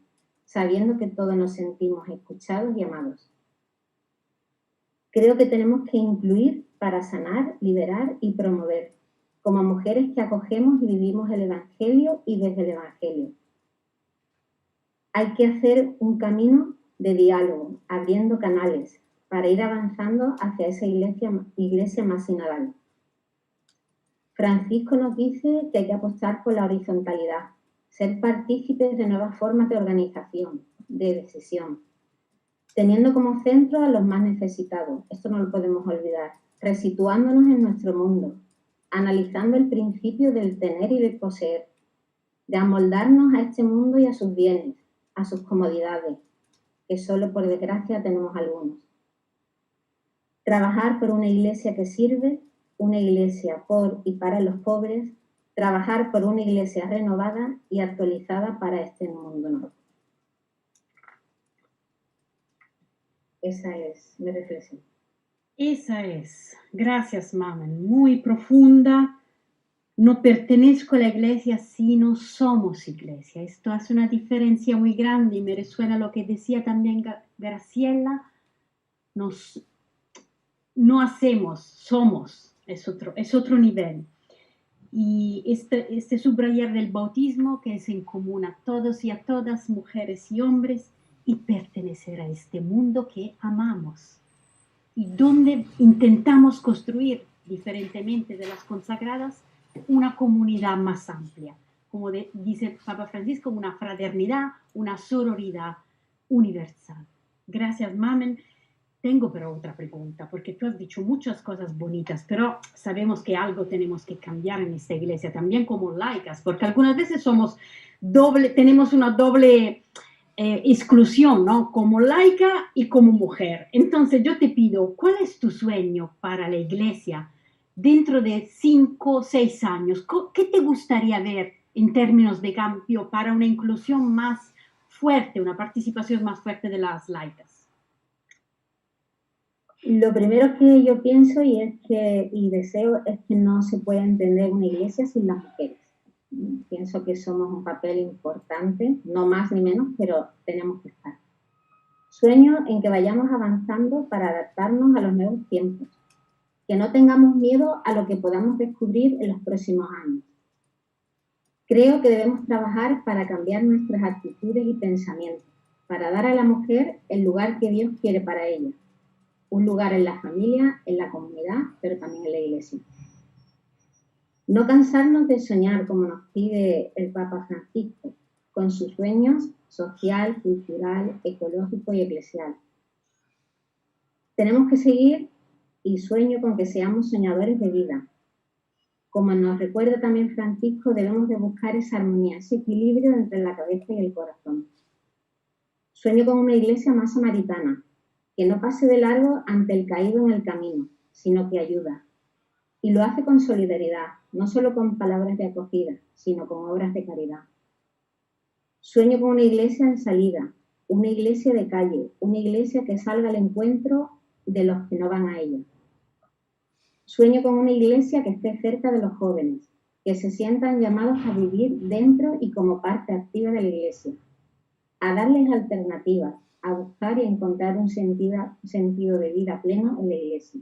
sabiendo que todos nos sentimos escuchados y amados. Creo que tenemos que incluir para sanar, liberar y promover, como mujeres que acogemos y vivimos el Evangelio y desde el Evangelio. Hay que hacer un camino de diálogo, abriendo canales, para ir avanzando hacia esa iglesia más sinodal. Francisco nos dice que hay que apostar por la horizontalidad, ser partícipes de nuevas formas de organización, de decisión, teniendo como centro a los más necesitados, esto no lo podemos olvidar, resituándonos en nuestro mundo, analizando el principio del tener y del poseer, de amoldarnos a este mundo y a sus bienes, a sus comodidades, que solo por desgracia tenemos algunos. Trabajar por una iglesia que sirve, una iglesia por y para los pobres, trabajar por una iglesia renovada y actualizada para este mundo nuevo. Esa es mi reflexión. Esa es. Gracias, Mamen. Muy profunda. No pertenezco a la iglesia, sino somos iglesia. Esto hace una diferencia muy grande y me resuena lo que decía también Graciela. No hacemos, somos. Es otro nivel. Y este subrayar del bautismo, que es en común a todos y a todas, mujeres y hombres, y pertenecer a este mundo que amamos y donde intentamos construir, diferentemente de las consagradas, una comunidad más amplia, como dice Papa Francisco, una fraternidad, una sororidad universal. Gracias, Mamen. Tengo pero otra pregunta, porque tú has dicho muchas cosas bonitas, pero sabemos que algo tenemos que cambiar en esta iglesia, también como laicas, porque algunas veces tenemos una doble exclusión, ¿no? Como laica y como mujer. Entonces yo te pido, ¿cuál es tu sueño para la iglesia dentro de 5 o 6 años? ¿Qué te gustaría ver en términos de cambio para una inclusión más fuerte, una participación más fuerte de las laicas? Lo primero que yo pienso y deseo es que no se pueda entender una iglesia sin las mujeres. Pienso que somos un papel importante, no más ni menos, pero tenemos que estar. Sueño en que vayamos avanzando para adaptarnos a los nuevos tiempos, que no tengamos miedo a lo que podamos descubrir en los próximos años. Creo que debemos trabajar para cambiar nuestras actitudes y pensamientos, para dar a la mujer el lugar que Dios quiere para ella, un lugar en la familia, en la comunidad, pero también en la iglesia. No cansarnos de soñar, como nos pide el Papa Francisco, con sus sueños social, cultural, ecológico y eclesial. Tenemos que seguir y sueño con que seamos soñadores de vida, Como nos recuerda también Francisco, debemos de buscar esa armonía, ese equilibrio entre la cabeza y el corazón. Sueño con una iglesia más samaritana, que no pase de largo ante el caído en el camino, sino que ayuda. Y lo hace con solidaridad, no solo con palabras de acogida, sino con obras de caridad. Sueño con una iglesia en salida, una iglesia de calle, una iglesia que salga al encuentro de los que no van a ella. Sueño con una iglesia que esté cerca de los jóvenes, que se sientan llamados a vivir dentro y como parte activa de la iglesia, a darles alternativas, a buscar y encontrar un sentido de vida pleno en la iglesia.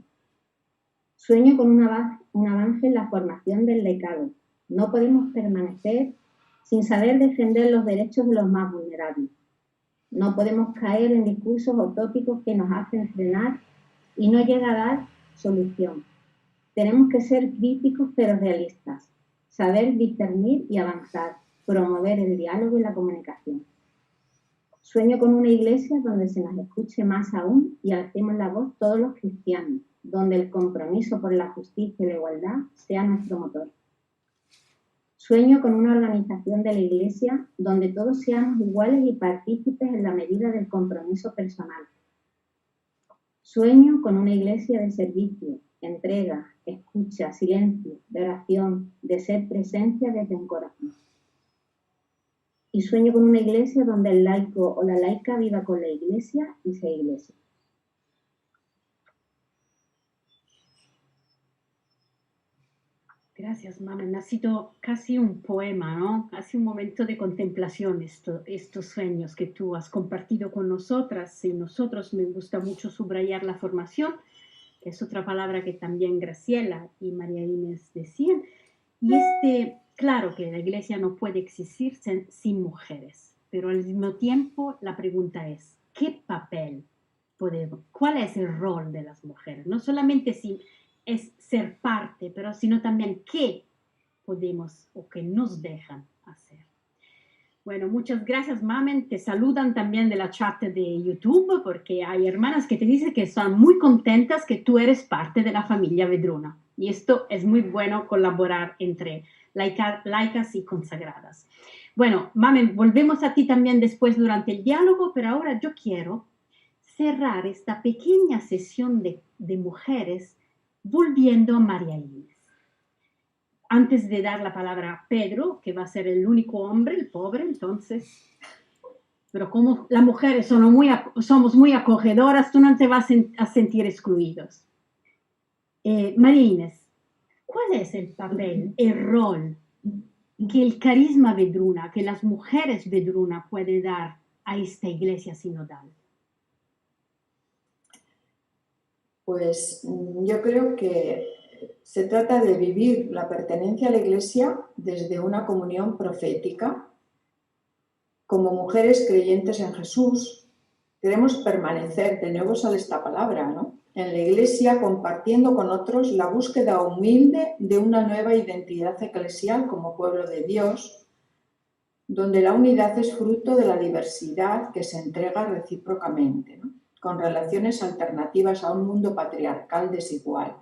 Sueño con un avance en la formación del laicado. No podemos permanecer sin saber defender los derechos de los más vulnerables. No podemos caer en discursos utópicos que nos hacen frenar y no llega a dar solución. Tenemos que ser críticos pero realistas, saber discernir y avanzar, promover el diálogo y la comunicación. Sueño con una iglesia donde se nos escuche más aún y alcemos la voz todos los cristianos, donde el compromiso por la justicia y la igualdad sea nuestro motor. Sueño con una organización de la iglesia donde todos seamos iguales y partícipes en la medida del compromiso personal. Sueño con una iglesia de servicio, entrega, escucha, silencio, de oración, de ser presencia desde un corazón. Y sueño con una iglesia donde el laico o la laica viva con la iglesia y sea iglesia. Gracias, Mamen. Ha sido casi un poema, ¿no? Casi un momento de contemplación estos sueños que tú has compartido con nosotras y nosotros. Me gusta mucho subrayar la formación, que es otra palabra que también Graciela y María Inés decían. Y claro que la iglesia no puede existir sin mujeres, pero al mismo tiempo la pregunta es, ¿qué papel cuál es el rol de las mujeres? No solamente si es ser parte, pero sino también qué podemos o qué nos dejan hacer. Bueno, muchas gracias, Mamen. Te saludan también de la chat de YouTube, porque hay hermanas que te dicen que están muy contentas que tú eres parte de la familia Vedruna. Y esto es muy bueno, colaborar entre laicas y consagradas. Bueno, Mamen, volvemos a ti también después durante el diálogo, pero ahora yo quiero cerrar esta pequeña sesión de mujeres volviendo a María Inés. Antes de dar la palabra a Pedro, que va a ser el único hombre, el pobre, entonces, pero como las mujeres somos muy acogedoras, tú no te vas a sentir excluidos. María Inés, ¿cuál es el papel, el rol que el carisma Vedruna, que las mujeres Vedruna pueden dar a esta iglesia sinodal? Pues yo creo que se trata de vivir la pertenencia a la Iglesia desde una comunión profética. Como mujeres creyentes en Jesús, queremos permanecer, de nuevo sale esta palabra, ¿no?, en la Iglesia, compartiendo con otros la búsqueda humilde de una nueva identidad eclesial como pueblo de Dios, donde la unidad es fruto de la diversidad que se entrega recíprocamente, ¿no?, con relaciones alternativas a un mundo patriarcal desigual.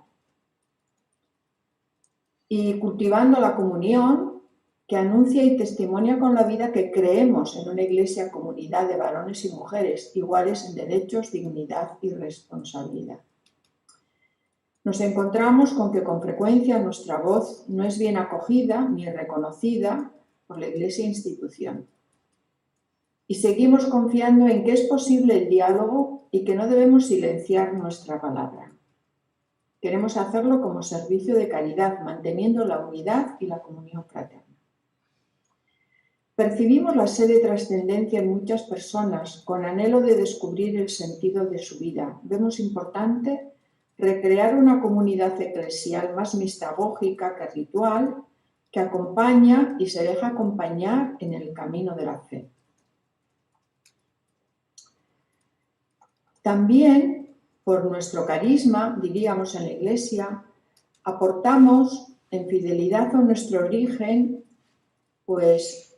Y cultivando la comunión que anuncia y testimonia con la vida que creemos en una iglesia comunidad de varones y mujeres iguales en derechos, dignidad y responsabilidad. Nos encontramos con que con frecuencia nuestra voz no es bien acogida ni reconocida por la iglesia institución. Y seguimos confiando en que es posible el diálogo y que no debemos silenciar nuestra palabra. Queremos hacerlo como servicio de caridad, manteniendo la unidad y la comunión fraterna. Percibimos la sed de trascendencia en muchas personas con anhelo de descubrir el sentido de su vida. Vemos importante recrear una comunidad eclesial más mistagógica que ritual, que acompaña y se deja acompañar en el camino de la fe. También, por nuestro carisma, diríamos en la Iglesia, aportamos en fidelidad a nuestro origen, pues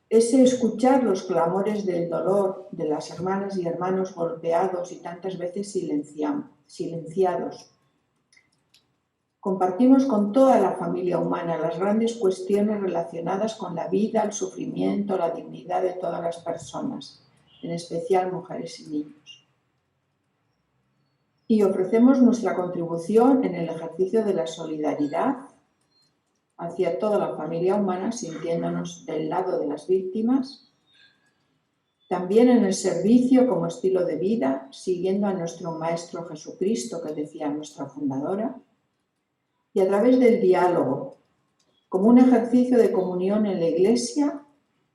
ese escuchar los clamores del dolor de las hermanas y hermanos golpeados y tantas veces silenciados. Compartimos con toda la familia humana las grandes cuestiones relacionadas con la vida, el sufrimiento, la dignidad de todas las personas, en especial mujeres y niños. Y ofrecemos nuestra contribución en el ejercicio de la solidaridad hacia toda la familia humana, sintiéndonos del lado de las víctimas. También en el servicio como estilo de vida, siguiendo a nuestro Maestro Jesucristo, que decía nuestra fundadora, y a través del diálogo, como un ejercicio de comunión en la Iglesia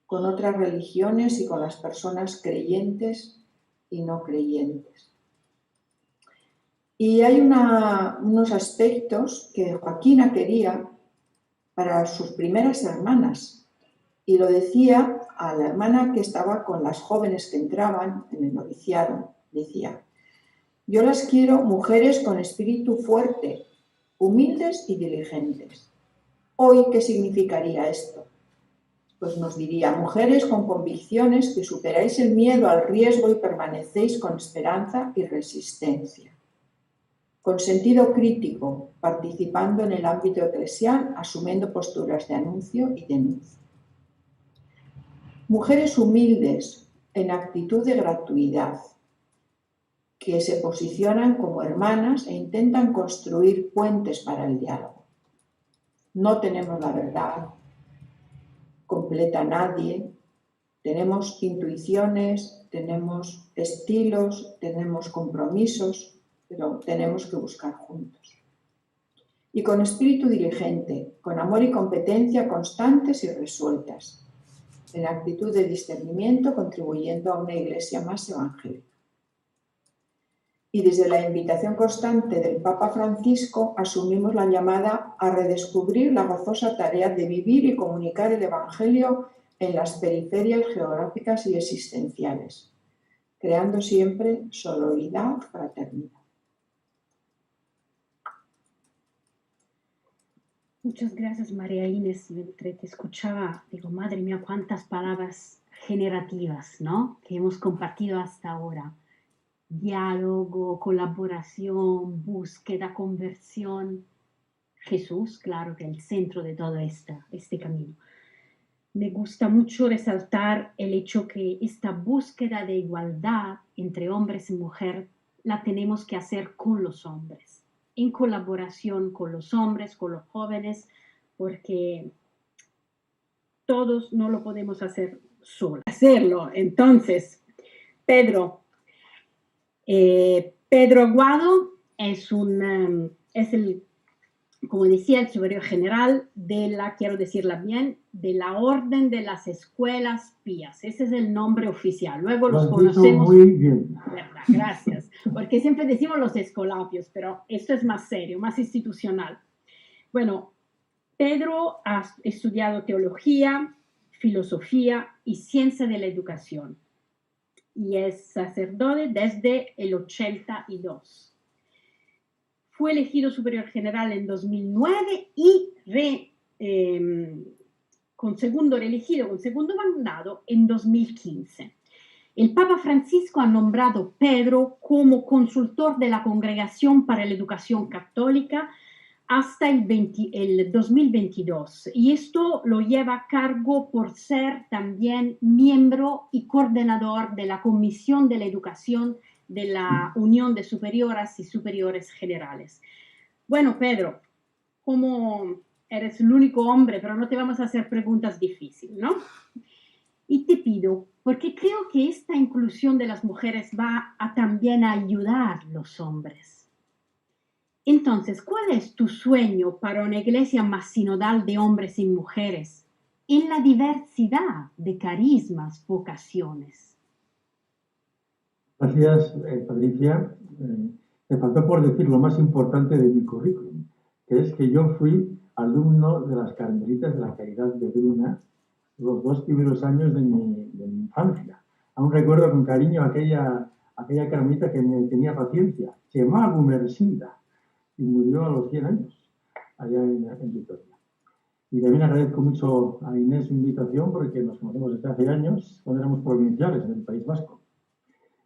con otras religiones y con las personas creyentes y no creyentes. Y hay unos aspectos que Joaquina quería para sus primeras hermanas, y lo decía a la hermana que estaba con las jóvenes que entraban en el noviciado. Decía: yo las quiero mujeres con espíritu fuerte, humildes y diligentes. Hoy, ¿qué significaría esto? Pues nos diría: mujeres con convicciones que superáis el miedo al riesgo y permanecéis con esperanza y resistencia. Con sentido crítico, participando en el ámbito eclesial, asumiendo posturas de anuncio y denuncia. Mujeres humildes, en actitud de gratuidad, que se posicionan como hermanas e intentan construir puentes para el diálogo. No tenemos la verdad completa nadie, tenemos intuiciones, tenemos estilos, tenemos compromisos, pero tenemos que buscar juntos. Y con espíritu diligente, con amor y competencia constantes y resueltas, en actitud de discernimiento, contribuyendo a una iglesia más evangélica. Y desde la invitación constante del Papa Francisco asumimos la llamada a redescubrir la gozosa tarea de vivir y comunicar el Evangelio en las periferias geográficas y existenciales, creando siempre sororidad, fraternidad. Muchas gracias, María Inés. Mientras te escuchaba, digo, madre mía, cuántas palabras generativas, ¿no?, que hemos compartido hasta ahora. Diálogo, colaboración, búsqueda, conversión. Jesús, claro, que es el centro de todo este camino. Me gusta mucho resaltar el hecho que esta búsqueda de igualdad entre hombres y mujeres la tenemos que hacer con los hombres, en colaboración con los hombres, con los jóvenes, porque todos no lo podemos hacer solos. Entonces, Pedro Aguado es el, como decía, el superior general de la, quiero decirla bien, de la Orden de las Escuelas Pías. Ese es el nombre oficial. Luego los conocemos. Muy bien. ¿Verdad? Gracias. Porque siempre decimos los escolapios, pero esto es más serio, más institucional. Bueno, Pedro ha estudiado teología, filosofía y ciencia de la educación. Y es sacerdote desde el 82. Fue elegido superior general en 2009 y reelegido con segundo mandato en 2015. El Papa Francisco ha nombrado Pedro como consultor de la Congregación para la Educación Católica hasta el 2022, y esto lo lleva a cargo por ser también miembro y coordinador de la Comisión de la Educación de la Unión de Superioras y Superiores Generales. Bueno, Pedro, como eres el único hombre, pero no te vamos a hacer preguntas difíciles, ¿no? Y te pido, porque creo que esta inclusión de las mujeres va a también ayudar a los hombres. Entonces, ¿cuál es tu sueño para una iglesia más sinodal de hombres y mujeres en la diversidad de carismas, vocaciones? Gracias, Patricia. Me faltó por decir lo más importante de mi currículum, que es que yo fui alumno de las Carmelitas de la Caridad de Bruna los 2 primeros años de mi infancia. Aún recuerdo con cariño aquella carmelita que me tenía paciencia. Se llamaba Gumersinda y murió a los 100 años, allá en Vitoria. Y también agradezco mucho a Inés su invitación, porque nos conocemos desde hace años, cuando éramos provinciales en el País Vasco.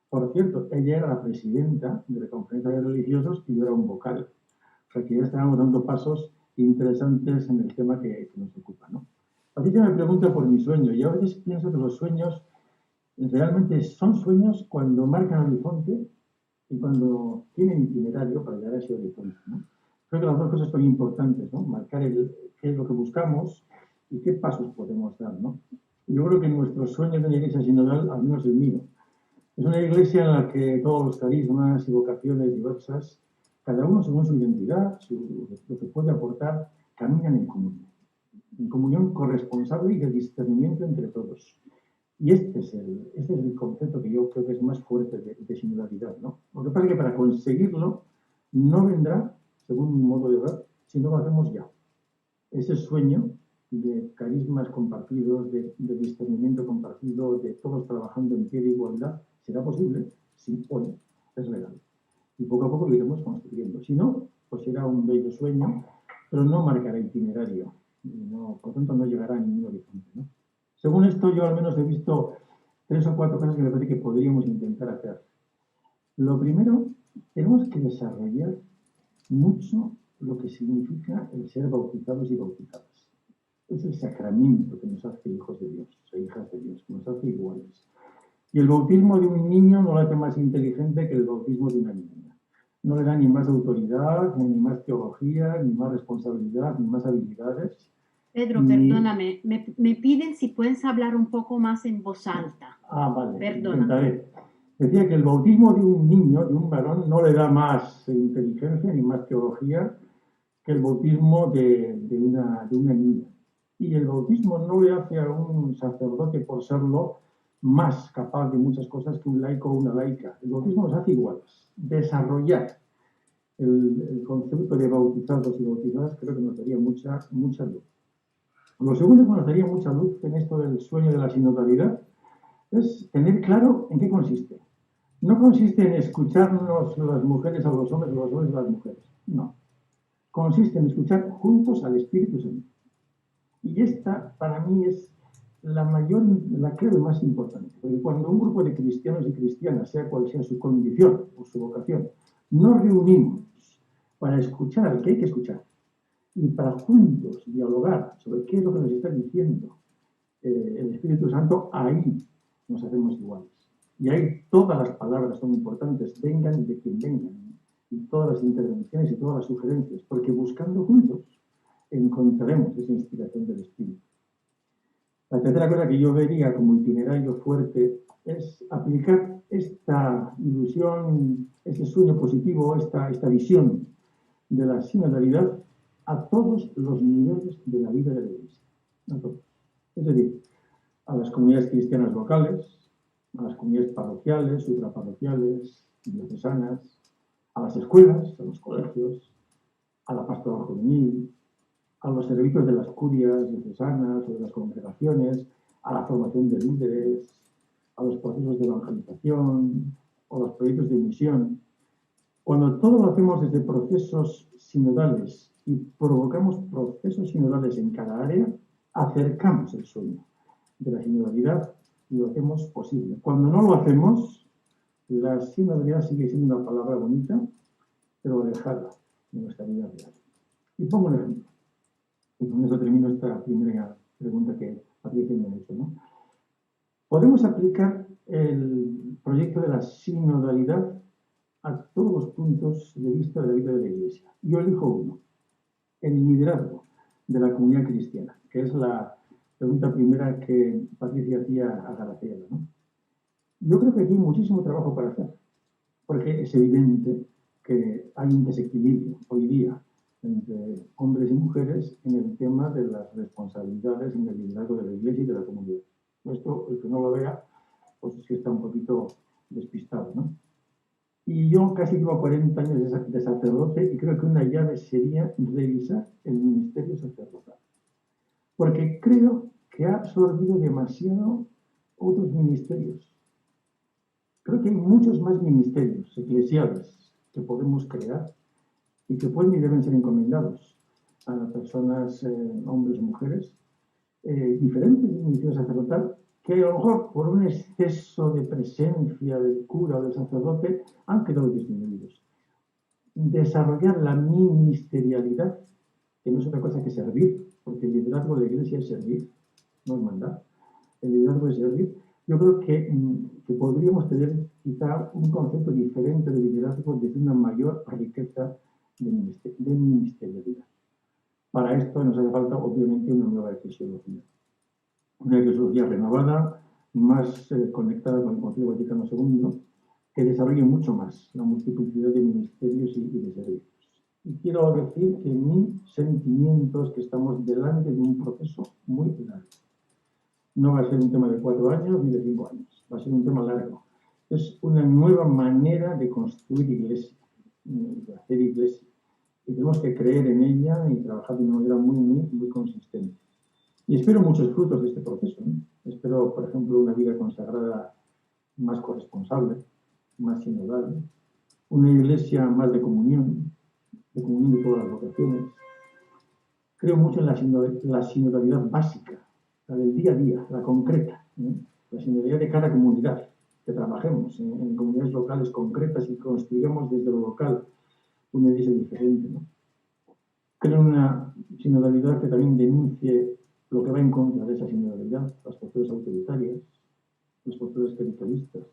Por cierto, ella era la presidenta de la Conferencia de Religiosos y yo era un vocal. O sea que ya estábamos dando pasos interesantes en el tema que nos ocupa, ¿no? Patricia me pregunta por mi sueño y a veces pienso que los sueños realmente son sueños cuando marcan horizonte y cuando tienen itinerario para llegar a ese horizonte, ¿no? Creo que las dos cosas son importantes, ¿no? Marcar qué es lo que buscamos y qué pasos podemos dar, ¿no? Yo creo que nuestro sueño de una iglesia sinodal, al menos el mío, es una iglesia en la que todos los carismas y vocaciones diversas, cada uno según su identidad, lo que puede aportar, caminan en comunión corresponsable y de discernimiento entre todos. Y este es el concepto que yo creo que es más fuerte de sinodalidad, ¿no? Lo que pasa es que para conseguirlo no vendrá, según mi modo de ver, si no lo hacemos ya. Ese sueño de carismas compartidos, de discernimiento compartido, de todos trabajando en pie de igualdad, será posible si hoy es legal. Y poco a poco lo iremos construyendo. Si no, pues será un bello sueño, pero no marcará itinerario. No, por tanto, no llegará a ningún horizonte, ¿no? Según esto, yo al menos he visto 3 o 4 cosas que me parece que podríamos intentar hacer. Lo primero, tenemos que desarrollar mucho lo que significa el ser bautizados y bautizadas. Es el sacramento que nos hace hijos de Dios e hijas de Dios, que nos hace iguales. Y el bautismo de un niño no lo hace más inteligente que el bautismo de una niña. No le da ni más autoridad, ni más teología, ni más responsabilidad, ni más habilidades. Pedro, perdóname, me piden si puedes hablar un poco más en voz alta. Vale, Perdona. intentaré. Decía que el bautismo de un niño, de un varón, no le da más inteligencia ni más teología que el bautismo de una niña. Y el bautismo no le hace a un sacerdote, por serlo, más capaz de muchas cosas que un laico o una laica. El bautismo nos hace iguales. Desarrollar el concepto de bautizados y bautizadas creo que nos daría mucha luz. Lo segundo que nos daría mucha luz en esto del sueño de la sinodalidad es tener claro en qué consiste. No consiste en escucharnos las mujeres a los hombres o los hombres a las mujeres. No. Consiste en escuchar juntos al Espíritu Santo. Y esta, para mí, es la clave más importante. Porque cuando un grupo de cristianos y cristianas, sea cual sea su condición o su vocación, nos reunimos para escuchar al que hay que escuchar y para juntos dialogar sobre qué es lo que nos está diciendo el Espíritu Santo, ahí nos hacemos iguales. Y ahí todas las palabras son importantes, vengan de quien vengan, y todas las intervenciones y todas las sugerencias, porque buscando juntos encontraremos esa inspiración del Espíritu. La tercera cosa que yo vería como itinerario fuerte es aplicar esta ilusión, este sueño positivo, esta visión de la sinodalidad a todos los niveles de la vida de la Iglesia. A todos. Es decir, a las comunidades cristianas locales, a las comunidades parroquiales, supraparroquiales, diocesanas, a las escuelas, a los colegios, a la pastoral juvenil, a los servicios de las curias diocesanas o de las congregaciones, a la formación de líderes, a los procesos de evangelización o los proyectos de misión. Cuando todo lo hacemos desde procesos sinodales y provocamos procesos sinodales en cada área, acercamos el sueño de la sinodalidad y lo hacemos posible. Cuando no lo hacemos, la sinodalidad sigue siendo una palabra bonita, pero alejada de nuestra vida real. Y pongo un ejemplo. Y con eso termino esta primera pregunta que Patricia me ha hecho, ¿no? Podemos aplicar el proyecto de la sinodalidad a todos los puntos de vista de la vida de la Iglesia. Yo elijo uno, el liderazgo de la comunidad cristiana, que es la pregunta primera que Patricia hacía a Graciela, ¿no? Yo creo que aquí hay muchísimo trabajo para hacer, porque es evidente que hay un desequilibrio hoy día entre hombres y mujeres en el tema de las responsabilidades en el liderazgo de la Iglesia y de la comunidad. Esto, el que no lo vea, pues es que está un poquito despistado, ¿no? Y yo casi llevo 40 años de sacerdote y creo que una llave sería revisar el ministerio sacerdotal. Porque creo que ha absorbido demasiado otros ministerios. Creo que hay muchos más ministerios eclesiales que podemos crear y que pueden y deben ser encomendados a personas, hombres o mujeres, diferentes del ministerio sacerdotal, que a lo mejor por un exceso de presencia del cura o del sacerdote han quedado disminuidos. desarrollar la ministerialidad, que no es otra cosa que servir, porque el liderazgo de la Iglesia es servir, no es mandar. El liderazgo es servir. Yo creo que podríamos tener quizá un concepto diferente de liderazgo desde una mayor riqueza de ministerialidad. Para esto nos hace falta, obviamente, una nueva eclesiología. Una eclesiología renovada, más conectada con el Concilio Vaticano II, que desarrolle mucho más la multiplicidad de ministerios y de servicios. Y quiero decir que mi sentimiento es que estamos delante de un proceso muy largo. No va a ser un tema de 4 años ni de 5 años, va a ser un tema largo. Es una nueva manera de construir iglesia, de hacer iglesia. Y tenemos que creer en ella y trabajar de una manera muy consistente. Y espero muchos frutos de este proceso, ¿no? Espero, por ejemplo, una vida consagrada más corresponsable, más sinodal, una iglesia más de comunión de todas las vocaciones. Creo mucho en la sinodalidad básica, la del día a día, la concreta, ¿no? La sinodalidad de cada comunidad, que trabajemos en comunidades locales concretas y construyamos desde lo local una iglesia diferente, ¿no? Creo en una sinodalidad que también denuncie lo que va en contra de esa sinodalidad, las posturas autoritarias, las posturas clericalistas.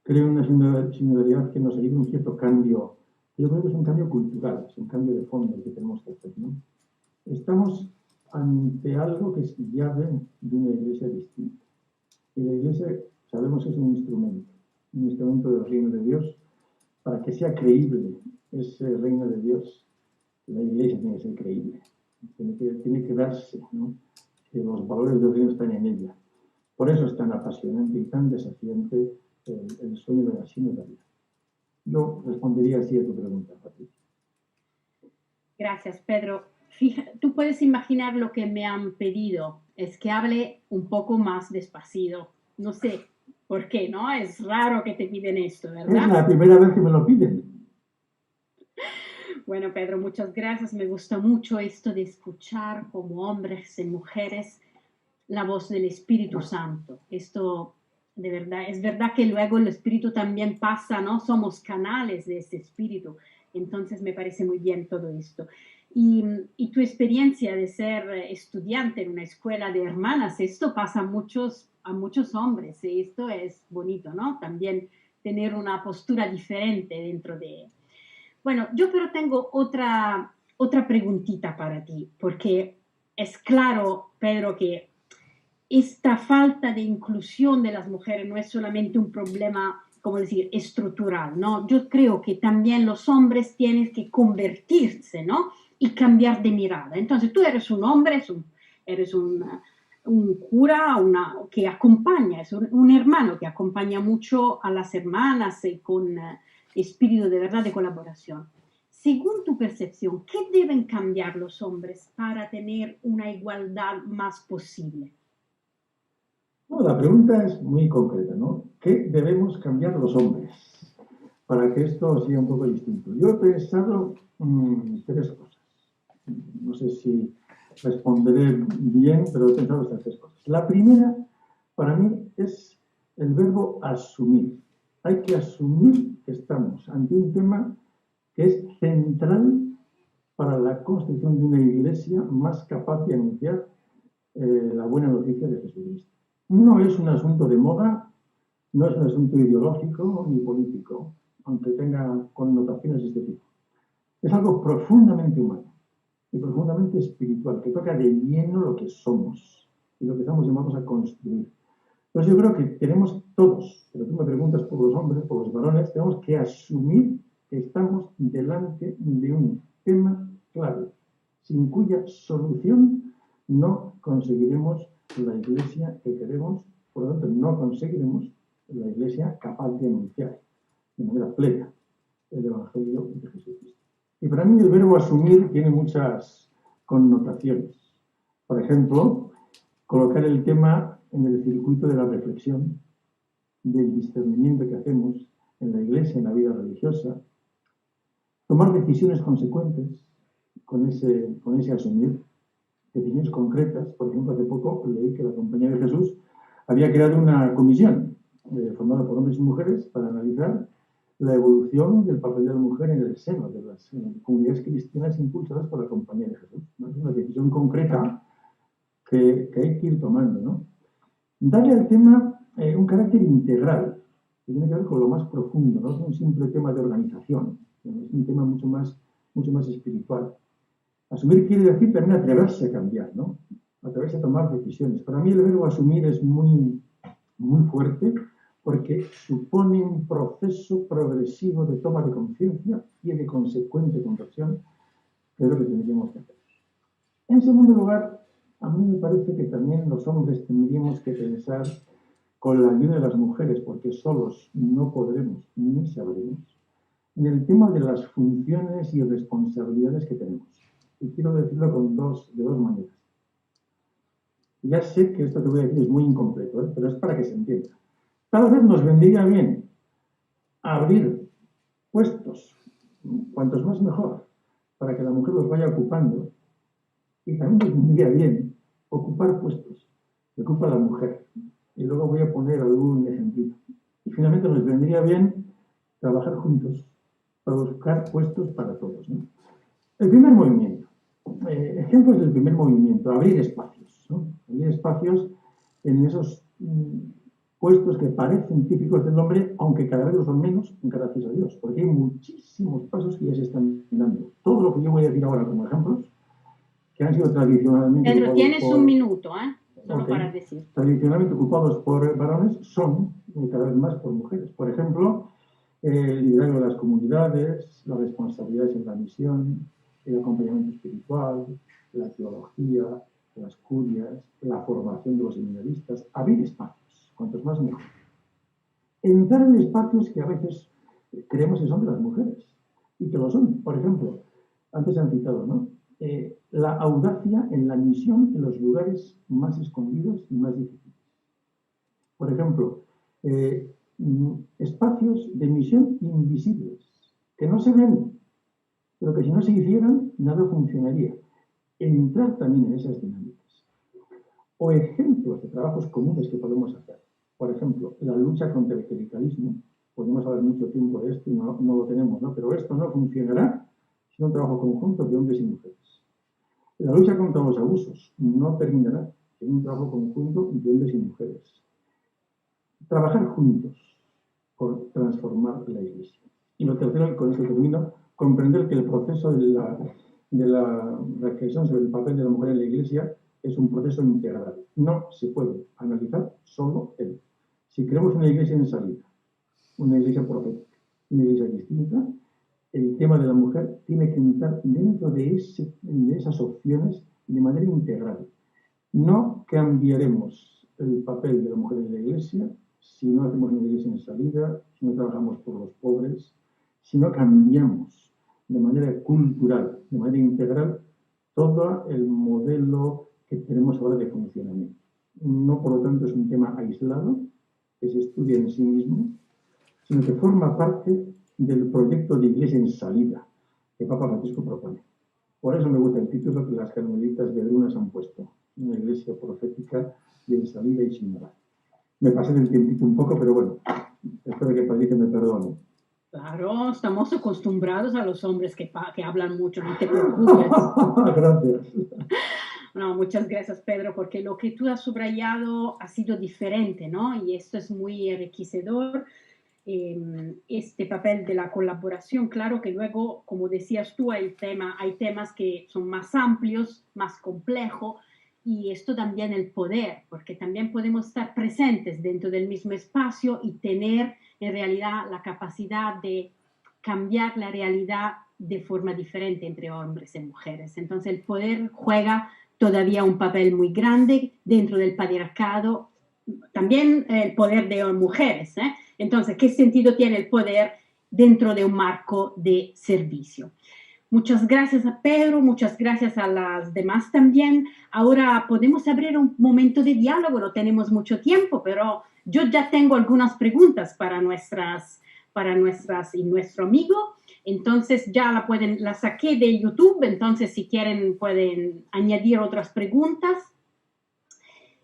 Creo en una sinodalidad que nos ayude a un cierto cambio. Yo creo que es un cambio cultural, es un cambio de fondo el que tenemos que hacer, ¿no? Estamos ante algo que es llave de una iglesia distinta. Y la iglesia, sabemos que es un instrumento del reino de Dios. Para que sea creíble ese reino de Dios, la iglesia tiene que ser creíble. Tiene que darse, ¿no? Que los valores del reino están en ella. Por eso es tan apasionante y tan desafiante el sueño de la sinodalidad. Yo respondería así a tu pregunta, Patricia. Gracias, Pedro. Tú puedes imaginar lo que me han pedido, es que hable un poco más despacito. No sé por qué, ¿no? Es raro que te piden esto, ¿verdad? Es la primera vez que me lo piden. Bueno, Pedro, muchas gracias. Me gusta mucho esto de escuchar como hombres y mujeres la voz del Espíritu Santo. Esto, de verdad, es verdad que luego el Espíritu también pasa, ¿no? Somos canales de ese Espíritu. Entonces me parece muy bien todo esto. Y tu experiencia de ser estudiante en una escuela de hermanas, esto pasa a muchos hombres. Y esto es bonito, ¿no? También tener una postura diferente dentro de... Bueno, yo pero tengo otra preguntita para ti, porque es claro, Pedro, que esta falta de inclusión de las mujeres no es solamente un problema, como decir, estructural, ¿no? Yo creo que también los hombres tienen que convertirse, ¿no? Y cambiar de mirada. Entonces, tú eres un hombre, eres un cura que acompaña, es un hermano que acompaña mucho a las hermanas con espíritu de verdad de colaboración. Según tu percepción, ¿qué deben cambiar los hombres para tener una igualdad más posible? No, la pregunta es muy concreta, ¿no? ¿Qué debemos cambiar los hombres para que esto sea un poco distinto? Yo he pensado 3 cosas. No sé si responderé bien, pero he pensado estas 3 cosas. La primera, para mí, es el verbo asumir. Hay que asumir que estamos ante un tema que es central para la construcción de una iglesia más capaz de anunciar la buena noticia de Jesucristo. No es un asunto de moda, no es un asunto ideológico ni político, aunque tenga connotaciones de este tipo. Es algo profundamente humano y profundamente espiritual, que toca de lleno lo que somos y lo que estamos llamados a construir. Entonces yo creo que tenemos todos, pero tú me preguntas por los hombres, por los varones, tenemos que asumir que estamos delante de un tema clave, sin cuya solución no conseguiremos la iglesia que queremos, por lo tanto no conseguiremos la iglesia capaz de anunciar de manera plena el Evangelio de Jesucristo. Y para mí el verbo asumir tiene muchas connotaciones. Por ejemplo, colocar el tema en el circuito de la reflexión, del discernimiento que hacemos en la iglesia, en la vida religiosa, tomar decisiones consecuentes con ese asumir, decisiones concretas. Por ejemplo, hace poco leí que la Compañía de Jesús había creado una comisión formada por hombres y mujeres para analizar la evolución del papel de la mujer en el seno de las comunidades cristianas impulsadas por la Compañía de Jesús, ¿no? Es una decisión concreta que hay que ir tomando, ¿no? Darle al tema un carácter integral, que tiene que ver con lo más profundo, no es un simple tema de organización, es un tema mucho más espiritual. Asumir quiere decir también atreverse a cambiar, ¿no? Atreverse a tomar decisiones. Para mí el verbo asumir es muy fuerte porque supone un proceso progresivo de toma de conciencia y de consecuente conversión, que es lo que tendríamos que hacer. En segundo lugar, a mí me parece que también los hombres tendríamos que pensar con la ayuda de las mujeres, porque solos no podremos ni sabremos, en el tema de las funciones y responsabilidades que tenemos. Y quiero decirlo de dos maneras. Ya sé que esto que voy a decir es muy incompleto, pero es para que se entienda. Tal vez nos vendría bien abrir puestos, cuantos más mejor, para que la mujer los vaya ocupando, y también nos vendría bien ocupar puestos que ocupa la mujer. Y luego voy a poner algún ejemplito. Y finalmente nos vendría bien trabajar juntos para buscar puestos para todos, ¿no? El primer movimiento. Ejemplos del primer movimiento. Abrir espacios, ¿no? Abrir espacios en esos puestos que parecen típicos del hombre, aunque cada vez lo son menos, gracias a Dios, porque hay muchísimos pasos que ya se están dando. Todo lo que yo voy a decir ahora como ejemplos, que han sido tradicionalmente... Pedro, tienes un minuto, solo okay, para decir. Tradicionalmente ocupados por varones, son cada vez más por mujeres. Por ejemplo, el liderazgo de las comunidades, las responsabilidades en la misión, el acompañamiento espiritual, la teología, las curias, la formación de los seminaristas, abrir espacios, cuantos más mejor. Entrar en espacios que a veces creemos que son de las mujeres, y que lo son. Por ejemplo, antes se han citado, ¿no? La audacia en la misión en los lugares más escondidos y más difíciles. Por ejemplo, espacios de misión invisibles, que no se ven, pero que si no se hicieran, nada funcionaría. Entrar también en esas dinámicas. O ejemplos de trabajos comunes que podemos hacer. Por ejemplo, la lucha contra el clericalismo. Podemos hablar mucho tiempo de esto y no lo tenemos, ¿no? Pero esto no funcionará sin un trabajo conjunto de hombres y mujeres. La lucha contra los abusos no terminará sin un trabajo conjunto de hombres y mujeres. Trabajar juntos por transformar la Iglesia. Y lo tercero, con esto termino, comprender que el proceso de la reflexión sobre el papel de la mujer en la Iglesia es un proceso integral. No se puede analizar solo él. Si queremos una Iglesia en salida, una Iglesia profética, una Iglesia distinta, el tema de la mujer tiene que entrar dentro de esas opciones de manera integral. No cambiaremos el papel de la mujer en la Iglesia si no hacemos una Iglesia en salida, si no trabajamos por los pobres, si no cambiamos de manera cultural, de manera integral, todo el modelo que tenemos ahora de funcionamiento. No, por lo tanto, es un tema aislado, que se estudia en sí mismo, sino que forma parte del proyecto de Iglesia en salida que Papa Francisco propone. Por eso me gusta el título que las carmelitas vedrunas han puesto, una Iglesia profética y en salida y sin nada. Me pasé del tiempito un poco, pero bueno, espero que Padre me perdone. Claro, estamos acostumbrados a los hombres que hablan mucho, no te preocupes. Gracias. No, muchas gracias, Pedro, porque lo que tú has subrayado ha sido diferente, ¿no? Y esto es muy enriquecedor. Este papel de la colaboración, claro que luego, como decías tú, hay temas que son más amplios, más complejos, y esto también el poder, porque también podemos estar presentes dentro del mismo espacio y tener en realidad la capacidad de cambiar la realidad de forma diferente entre hombres y mujeres. Entonces el poder juega todavía un papel muy grande dentro del patriarcado, también el poder de mujeres, Entonces, ¿qué sentido tiene el poder dentro de un marco de servicio? Muchas gracias a Pedro, muchas gracias a las demás también. Ahora podemos abrir un momento de diálogo, no tenemos mucho tiempo, pero yo ya tengo algunas preguntas para nuestras y nuestro amigo. Entonces ya la saqué de YouTube, entonces si quieren pueden añadir otras preguntas.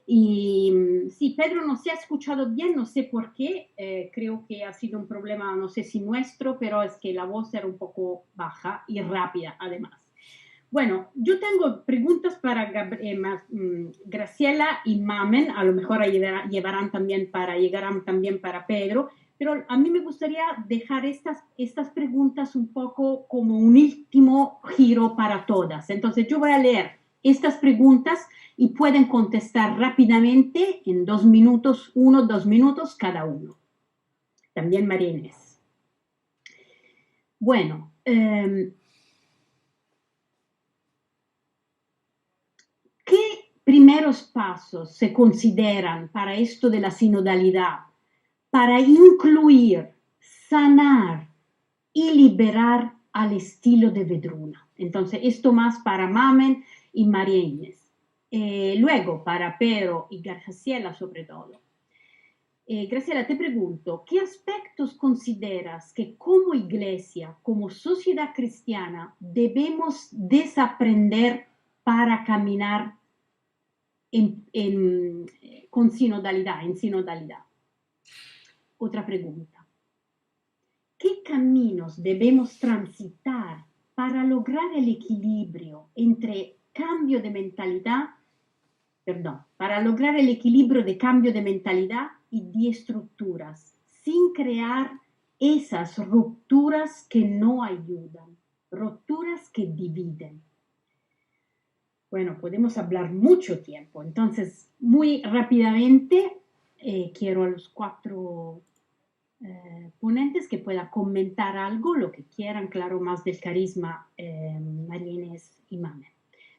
Y sí, Pedro no se ha escuchado bien, no sé por qué, creo que ha sido un problema, no sé si nuestro, pero es que la voz era un poco baja y rápida además. Bueno, yo tengo preguntas para Graciela y Mamen, a lo mejor llegarán también para Pedro, pero a mí me gustaría dejar estas preguntas un poco como un último giro para todas. Entonces yo voy a leer estas preguntas y pueden contestar rápidamente en 2 minutos, 1, 2 minutos cada uno. También María Inés. Bueno, ¿qué primeros pasos se consideran para esto de la sinodalidad? Para incluir, sanar y liberar al estilo de Vedruna. Entonces, esto más para Mamen y María Inés. Luego, para Pedro y Graciela sobre todo. Graciela, te pregunto, ¿qué aspectos consideras que como iglesia, como sociedad cristiana, debemos desaprender para caminar con sinodalidad, en sinodalidad? Otra pregunta. ¿Qué caminos debemos transitar para lograr el equilibrio entre cambio de mentalidad, para lograr el equilibrio de cambio de mentalidad y de estructuras, sin crear esas rupturas que no ayudan, rupturas que dividen? Bueno, podemos hablar mucho tiempo, entonces muy rápidamente quiero a los 4 ponentes que puedan comentar algo, lo que quieran, claro, más del carisma María Inés y Mamen.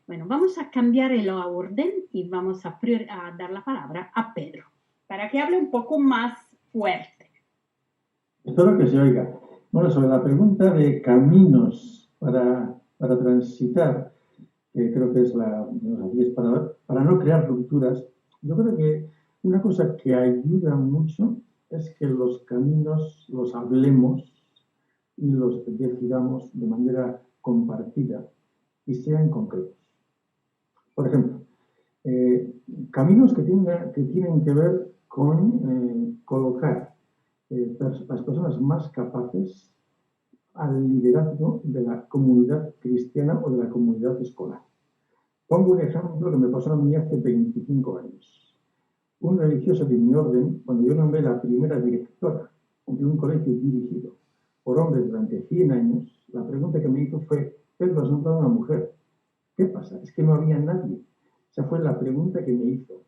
Bueno, vamos a cambiar el orden y vamos a dar la palabra a Pedro, para que hable un poco más fuerte. Espero que se oiga. Bueno, sobre la pregunta de caminos para transitar, creo que es la de los 10 para no crear rupturas, yo creo que una cosa que ayuda mucho es que los caminos los hablemos y los decidamos de manera compartida y sean concretos. Por ejemplo, caminos que tienen que ver con colocar las personas más capaces al liderazgo de la comunidad cristiana o de la comunidad escolar. Pongo un ejemplo que me pasó a mí hace 25 años. Un religioso de mi orden, cuando yo nombré la primera directora de un colegio dirigido por hombres durante 100 años, la pregunta que me hizo fue: Pedro, has nombrado a una mujer. ¿Qué pasa? Es que no había nadie. Esa fue la pregunta que me hizo.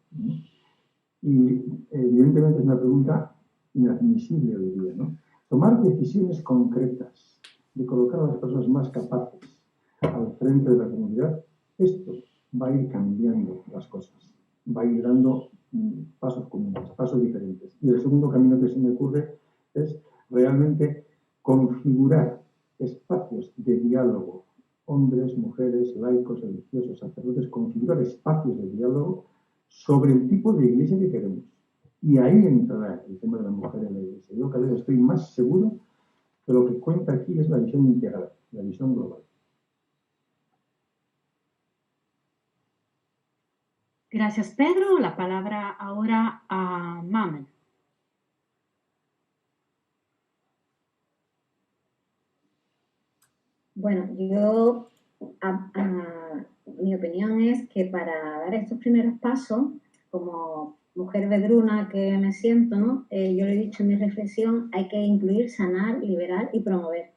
Y evidentemente es una pregunta inadmisible hoy día, ¿no? Tomar decisiones concretas de colocar a las personas más capaces al frente de la comunidad, esto va a ir cambiando las cosas, va a ir dando pasos comunes, pasos diferentes. Y el segundo camino que se me ocurre es realmente configurar espacios de diálogo, hombres, mujeres, laicos, religiosos, sacerdotes, configurar espacios de diálogo sobre el tipo de iglesia que queremos. Y ahí entrará el tema de la mujer en la iglesia. Yo cada vez estoy más seguro que lo que cuenta aquí es la visión integral, la visión global. Gracias, Pedro. La palabra ahora a Mamen. Bueno, mi opinión es que para dar estos primeros pasos, como mujer vedruna que me siento, ¿no? Yo lo he dicho en mi reflexión, hay que incluir, sanar, liberar y promover.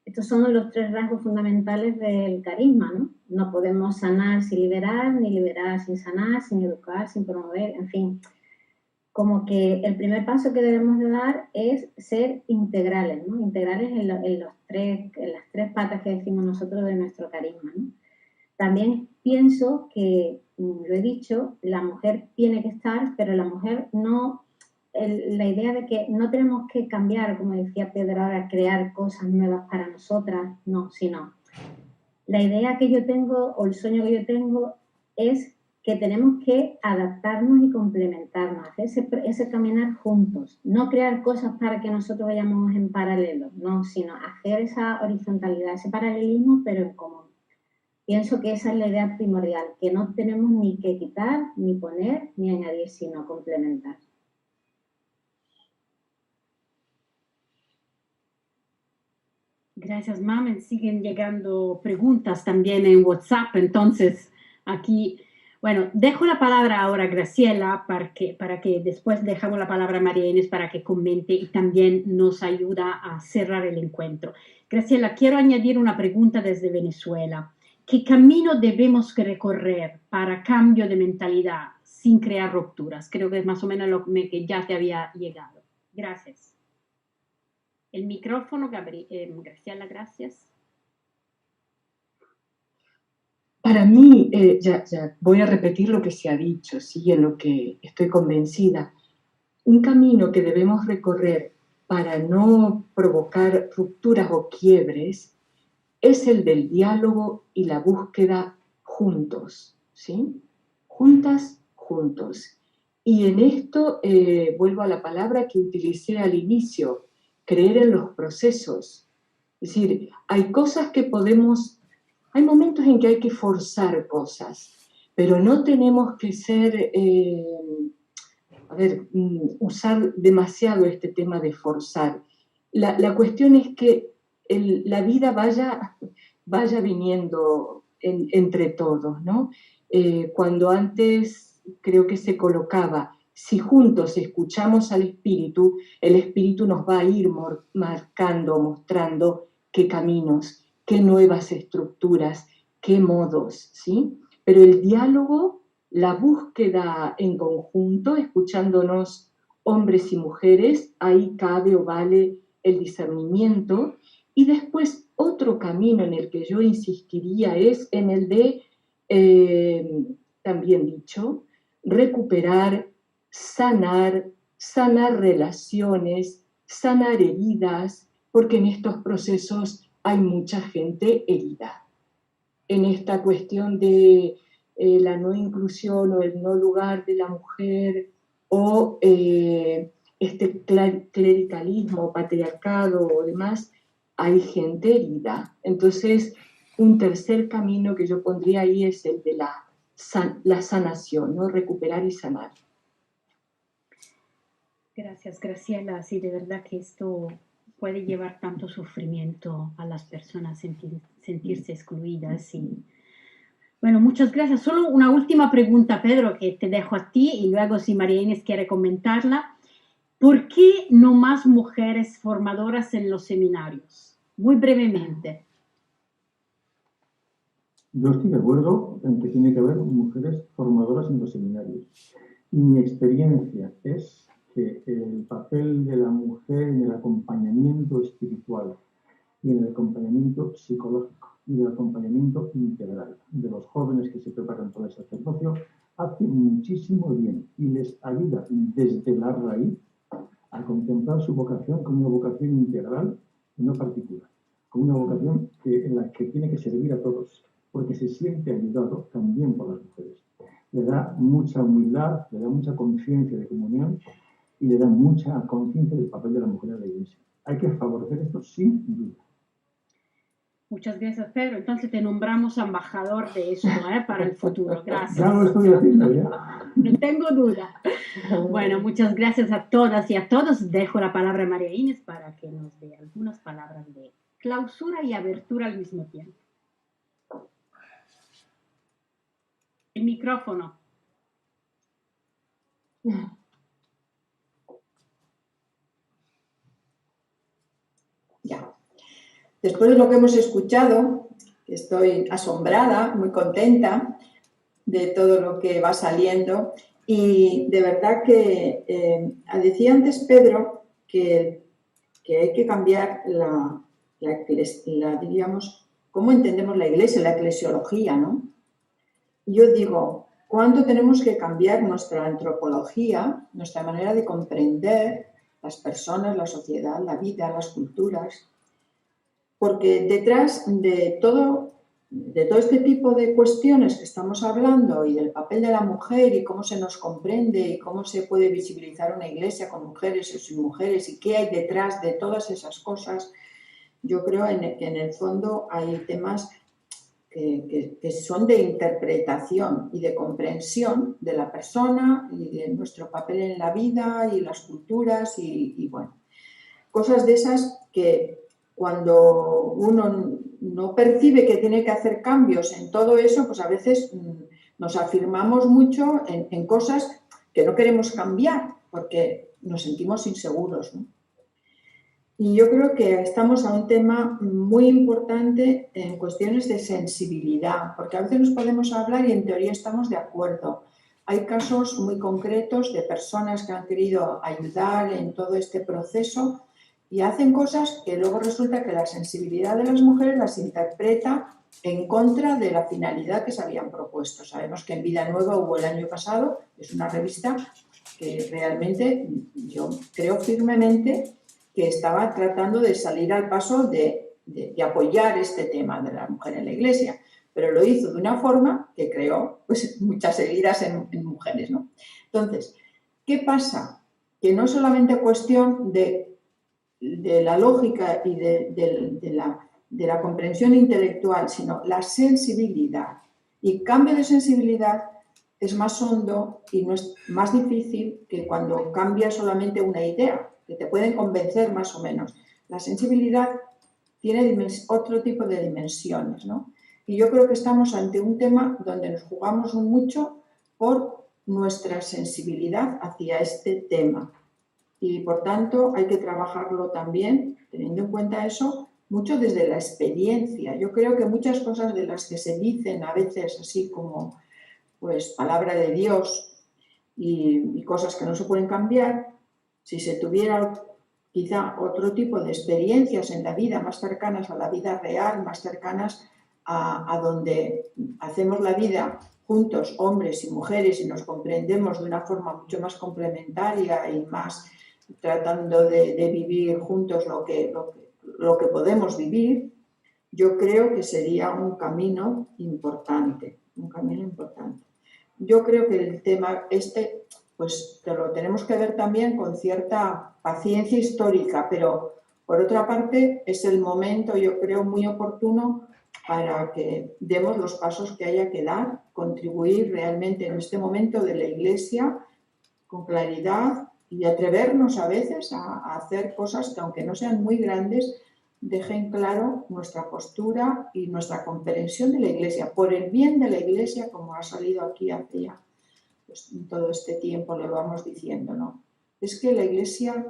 Estos son los 3 rasgos fundamentales del carisma, ¿no? No podemos sanar sin liberar, ni liberar sin sanar, sin educar, sin promover, en fin. Como que el primer paso que debemos de dar es ser integrales, ¿no? Integrales en las 3 patas que decimos nosotros de nuestro carisma, ¿no? También pienso que, lo he dicho, la mujer tiene que estar, pero la mujer no, la idea de que no tenemos que cambiar, como decía Pedro ahora, crear cosas nuevas para nosotras, no, sino la idea que yo tengo o el sueño que yo tengo es que tenemos que adaptarnos y complementarnos, hacer ese caminar juntos, no crear cosas para que nosotros vayamos en paralelo, no, sino hacer esa horizontalidad, ese paralelismo, pero en común. Pienso que esa es la idea primordial, que no tenemos ni que quitar, ni poner, ni añadir, sino complementar. Gracias, Mamen. Siguen llegando preguntas también en WhatsApp. Entonces, aquí, bueno, dejo la palabra ahora a Graciela para que después dejamos la palabra a María Inés para que comente y también nos ayuda a cerrar el encuentro. Graciela, quiero añadir una pregunta desde Venezuela. ¿Qué camino debemos recorrer para cambio de mentalidad sin crear rupturas? Creo que es más o menos lo que ya te había llegado. Gracias. El micrófono, Graciela, gracias. Para mí, ya voy a repetir lo que se ha dicho, ¿sí? En lo que estoy convencida. Un camino que debemos recorrer para no provocar rupturas o quiebres es el del diálogo y la búsqueda juntos, ¿sí? Juntas, juntos. Y en esto vuelvo a la palabra que utilicé al inicio, creer en los procesos. Es decir, hay cosas que hay momentos en que hay que forzar cosas, pero no tenemos que usar demasiado este tema de forzar. La cuestión es que la vida vaya viniendo entre todos, ¿no? Cuando antes creo que se colocaba, si juntos escuchamos al Espíritu, el Espíritu nos va a ir marcando, mostrando qué caminos, qué nuevas estructuras, qué modos, ¿sí? Pero el diálogo, la búsqueda en conjunto, escuchándonos hombres y mujeres, ahí cabe o vale el discernimiento. Y después otro camino en el que yo insistiría es en el de, también dicho, recuperar, sanar relaciones, sanar heridas, porque en estos procesos hay mucha gente herida. En esta cuestión de la no inclusión o el no lugar de la mujer o este clericalismo, patriarcado o demás, hay gente herida. Entonces, un tercer camino que yo pondría ahí es el de la sanación, ¿no? Recuperar y sanar. Gracias, Graciela. Sí, de verdad que esto puede llevar tanto sufrimiento a las personas, sentirse excluidas. Y bueno, muchas gracias. Solo una última pregunta, Pedro, que te dejo a ti y luego si María Inés quiere comentarla. ¿Por qué no más mujeres formadoras en los seminarios? Muy brevemente. Yo estoy de acuerdo en que tiene que haber mujeres formadoras en los seminarios. Y mi experiencia es que el papel de la mujer en el acompañamiento espiritual y en el acompañamiento psicológico y el acompañamiento integral de los jóvenes que se preparan para el sacerdocio hace muchísimo bien y les ayuda desde la raíz a contemplar su vocación como una vocación integral y no particular, como una vocación en la que tiene que servir a todos, porque se siente ayudado también por las mujeres. Le da mucha humildad, le da mucha conciencia de comunión y le da mucha conciencia del papel de la mujer en la Iglesia. Hay que favorecer esto sin duda. Muchas gracias, Pedro. Entonces te nombramos embajador de esto para el futuro. Gracias. Ya lo estoy haciendo, ya. No tengo duda. Bueno, muchas gracias a todas y a todos. Dejo la palabra a María Inés para que nos dé algunas palabras de clausura y abertura al mismo tiempo. El micrófono. Ya. Después de lo que hemos escuchado, estoy asombrada, muy contenta de todo lo que va saliendo y de verdad que decía antes Pedro que hay que cambiar diríamos, cómo entendemos la Iglesia, la eclesiología, ¿no? Y yo digo, ¿cuándo tenemos que cambiar nuestra antropología, nuestra manera de comprender las personas, la sociedad, la vida, las culturas? Porque detrás de todo este tipo de cuestiones que estamos hablando y del papel de la mujer y cómo se nos comprende y cómo se puede visibilizar una iglesia con mujeres y sin mujeres y qué hay detrás de todas esas cosas, yo creo que en el fondo hay temas que son de interpretación y de comprensión de la persona y de nuestro papel en la vida y las culturas y bueno, cosas de esas que cuando uno no percibe que tiene que hacer cambios en todo eso, pues a veces nos afirmamos mucho en cosas que no queremos cambiar porque nos sentimos inseguros, ¿no? Y yo creo que estamos a un tema muy importante en cuestiones de sensibilidad, porque a veces nos podemos hablar y en teoría estamos de acuerdo. Hay casos muy concretos de personas que han querido ayudar en todo este proceso y hacen cosas que luego resulta que la sensibilidad de las mujeres las interpreta en contra de la finalidad que se habían propuesto. Sabemos que en Vida Nueva hubo el año pasado, es una revista que realmente yo creo firmemente que estaba tratando de salir al paso de apoyar este tema de la mujer en la Iglesia, pero lo hizo de una forma que creó pues, muchas heridas en mujeres, ¿no? Entonces, ¿qué pasa? Que no es solamente cuestión de la lógica y de la comprensión intelectual, sino la sensibilidad. Y cambio de sensibilidad es más hondo y no es más difícil que cuando cambia solamente una idea, que te pueden convencer más o menos. La sensibilidad tiene otro tipo de dimensiones, ¿no? Y yo creo que estamos ante un tema donde nos jugamos mucho por nuestra sensibilidad hacia este tema. Y por tanto hay que trabajarlo también, teniendo en cuenta eso, mucho desde la experiencia. Yo creo que muchas cosas de las que se dicen a veces así como pues palabra de Dios y cosas que no se pueden cambiar, si se tuviera quizá otro tipo de experiencias en la vida más cercanas a la vida real, más cercanas a donde hacemos la vida juntos, hombres y mujeres, y nos comprendemos de una forma mucho más complementaria y más tratando de vivir juntos lo que podemos vivir, yo creo que sería un camino importante, Yo creo que el tema pues lo tenemos que ver también con cierta paciencia histórica, pero por otra parte es el momento, yo creo, muy oportuno para que demos los pasos que haya que dar, contribuir realmente en este momento de la Iglesia con claridad y atrevernos a veces a hacer cosas que, aunque no sean muy grandes, dejen claro nuestra postura y nuestra comprensión de la Iglesia, por el bien de la Iglesia, como ha salido aquí hace ya pues, todo este tiempo, lo vamos diciendo, ¿no? Es que la Iglesia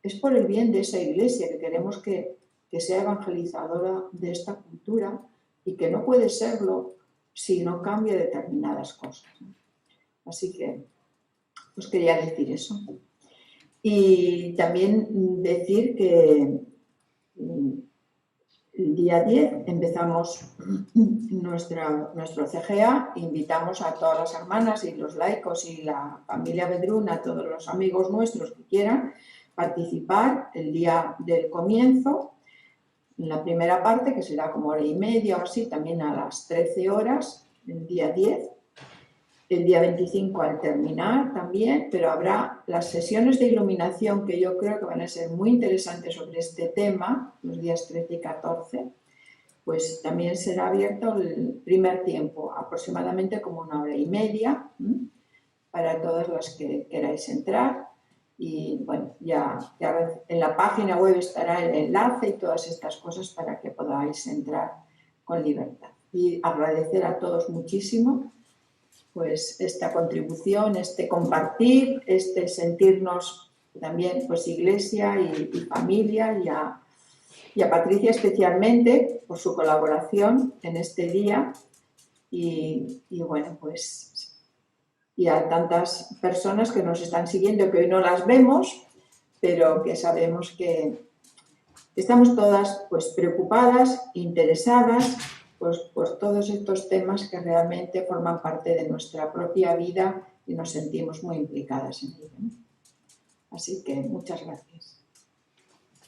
es por el bien de esa Iglesia que queremos que sea evangelizadora de esta cultura y que no puede serlo si no cambia determinadas cosas, ¿no? Así que os quería decir eso. Y también decir que el día 10 empezamos nuestro CGA, invitamos a todas las hermanas y los laicos y la familia Vedruna, a todos los amigos nuestros que quieran participar el día del comienzo, en la primera parte, que será como hora y media o así, también a las 13 horas, el día 10. El día 25 al terminar también, pero habrá las sesiones de iluminación que yo creo que van a ser muy interesantes sobre este tema, los días 13 y 14, pues también será abierto el primer tiempo, aproximadamente como una hora y media, para todas las que queráis entrar. Y bueno, ya en la página web estará el enlace y todas estas cosas para que podáis entrar con libertad. Y agradecer a todos muchísimo pues esta contribución, este compartir, este sentirnos también pues Iglesia y familia y a Patricia especialmente por su colaboración en este día y bueno pues y a tantas personas que nos están siguiendo que hoy no las vemos pero que sabemos que estamos todas pues preocupadas, interesadas pues por todos estos temas que realmente forman parte de nuestra propia vida y nos sentimos muy implicadas en ello, ¿no? Así que muchas gracias.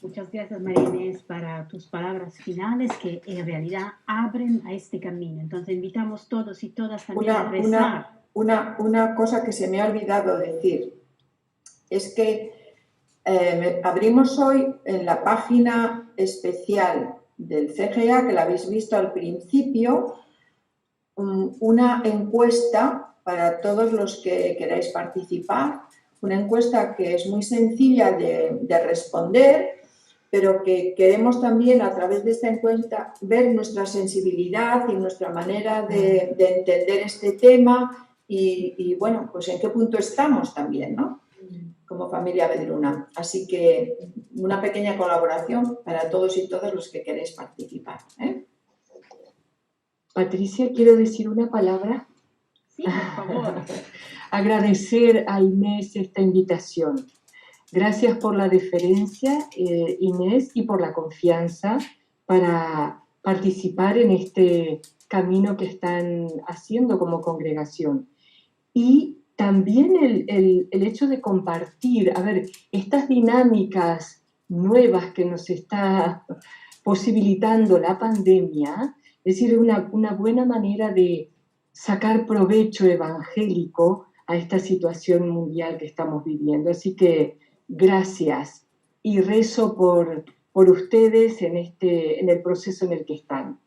Muchas gracias, María Inés, para tus palabras finales que en realidad abren a este camino. Entonces invitamos todos y todas también a rezar. Una cosa que se me ha olvidado decir es que abrimos hoy en la página especial del CGA, que la habéis visto al principio, una encuesta para todos los que queráis participar, una encuesta que es muy sencilla de responder, pero que queremos también a través de esta encuesta ver nuestra sensibilidad y nuestra manera de entender este tema y bueno, pues en qué punto estamos también, ¿no? Como familia Vedruna. Así que una pequeña colaboración para todos y todas los que queréis participar, ¿eh? Patricia, quiero decir una palabra. Sí, por favor. Agradecer a Inés esta invitación. Gracias por la deferencia, Inés, y por la confianza para participar en este camino que están haciendo como congregación. Y también el hecho de compartir, a ver, estas dinámicas nuevas que nos está posibilitando la pandemia, es decir, una buena manera de sacar provecho evangélico a esta situación mundial que estamos viviendo. Así que gracias y rezo por ustedes en el proceso en el que están.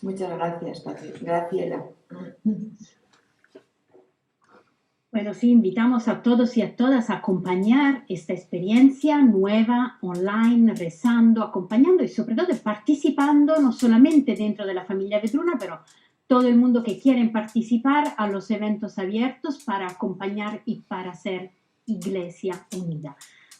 Muchas gracias, Graciela. Bueno, sí, invitamos a todos y a todas a acompañar esta experiencia nueva, online, rezando, acompañando y sobre todo participando, no solamente dentro de la familia Vedruna, pero todo el mundo que quiere participar a los eventos abiertos para acompañar y para ser Iglesia Unida.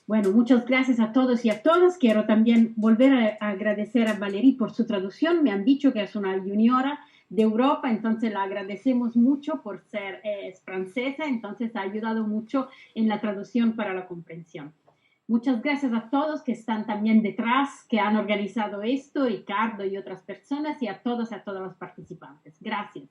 Bueno, muchas gracias a todos y a todas. Quiero también volver a agradecer a Valerie por su traducción. Me han dicho que es una juniora de Europa, entonces la agradecemos mucho por ser francesa, entonces ha ayudado mucho en la traducción para la comprensión. Muchas gracias a todos que están también detrás, que han organizado esto, Ricardo y otras personas, y a todos y a todas los participantes. Gracias.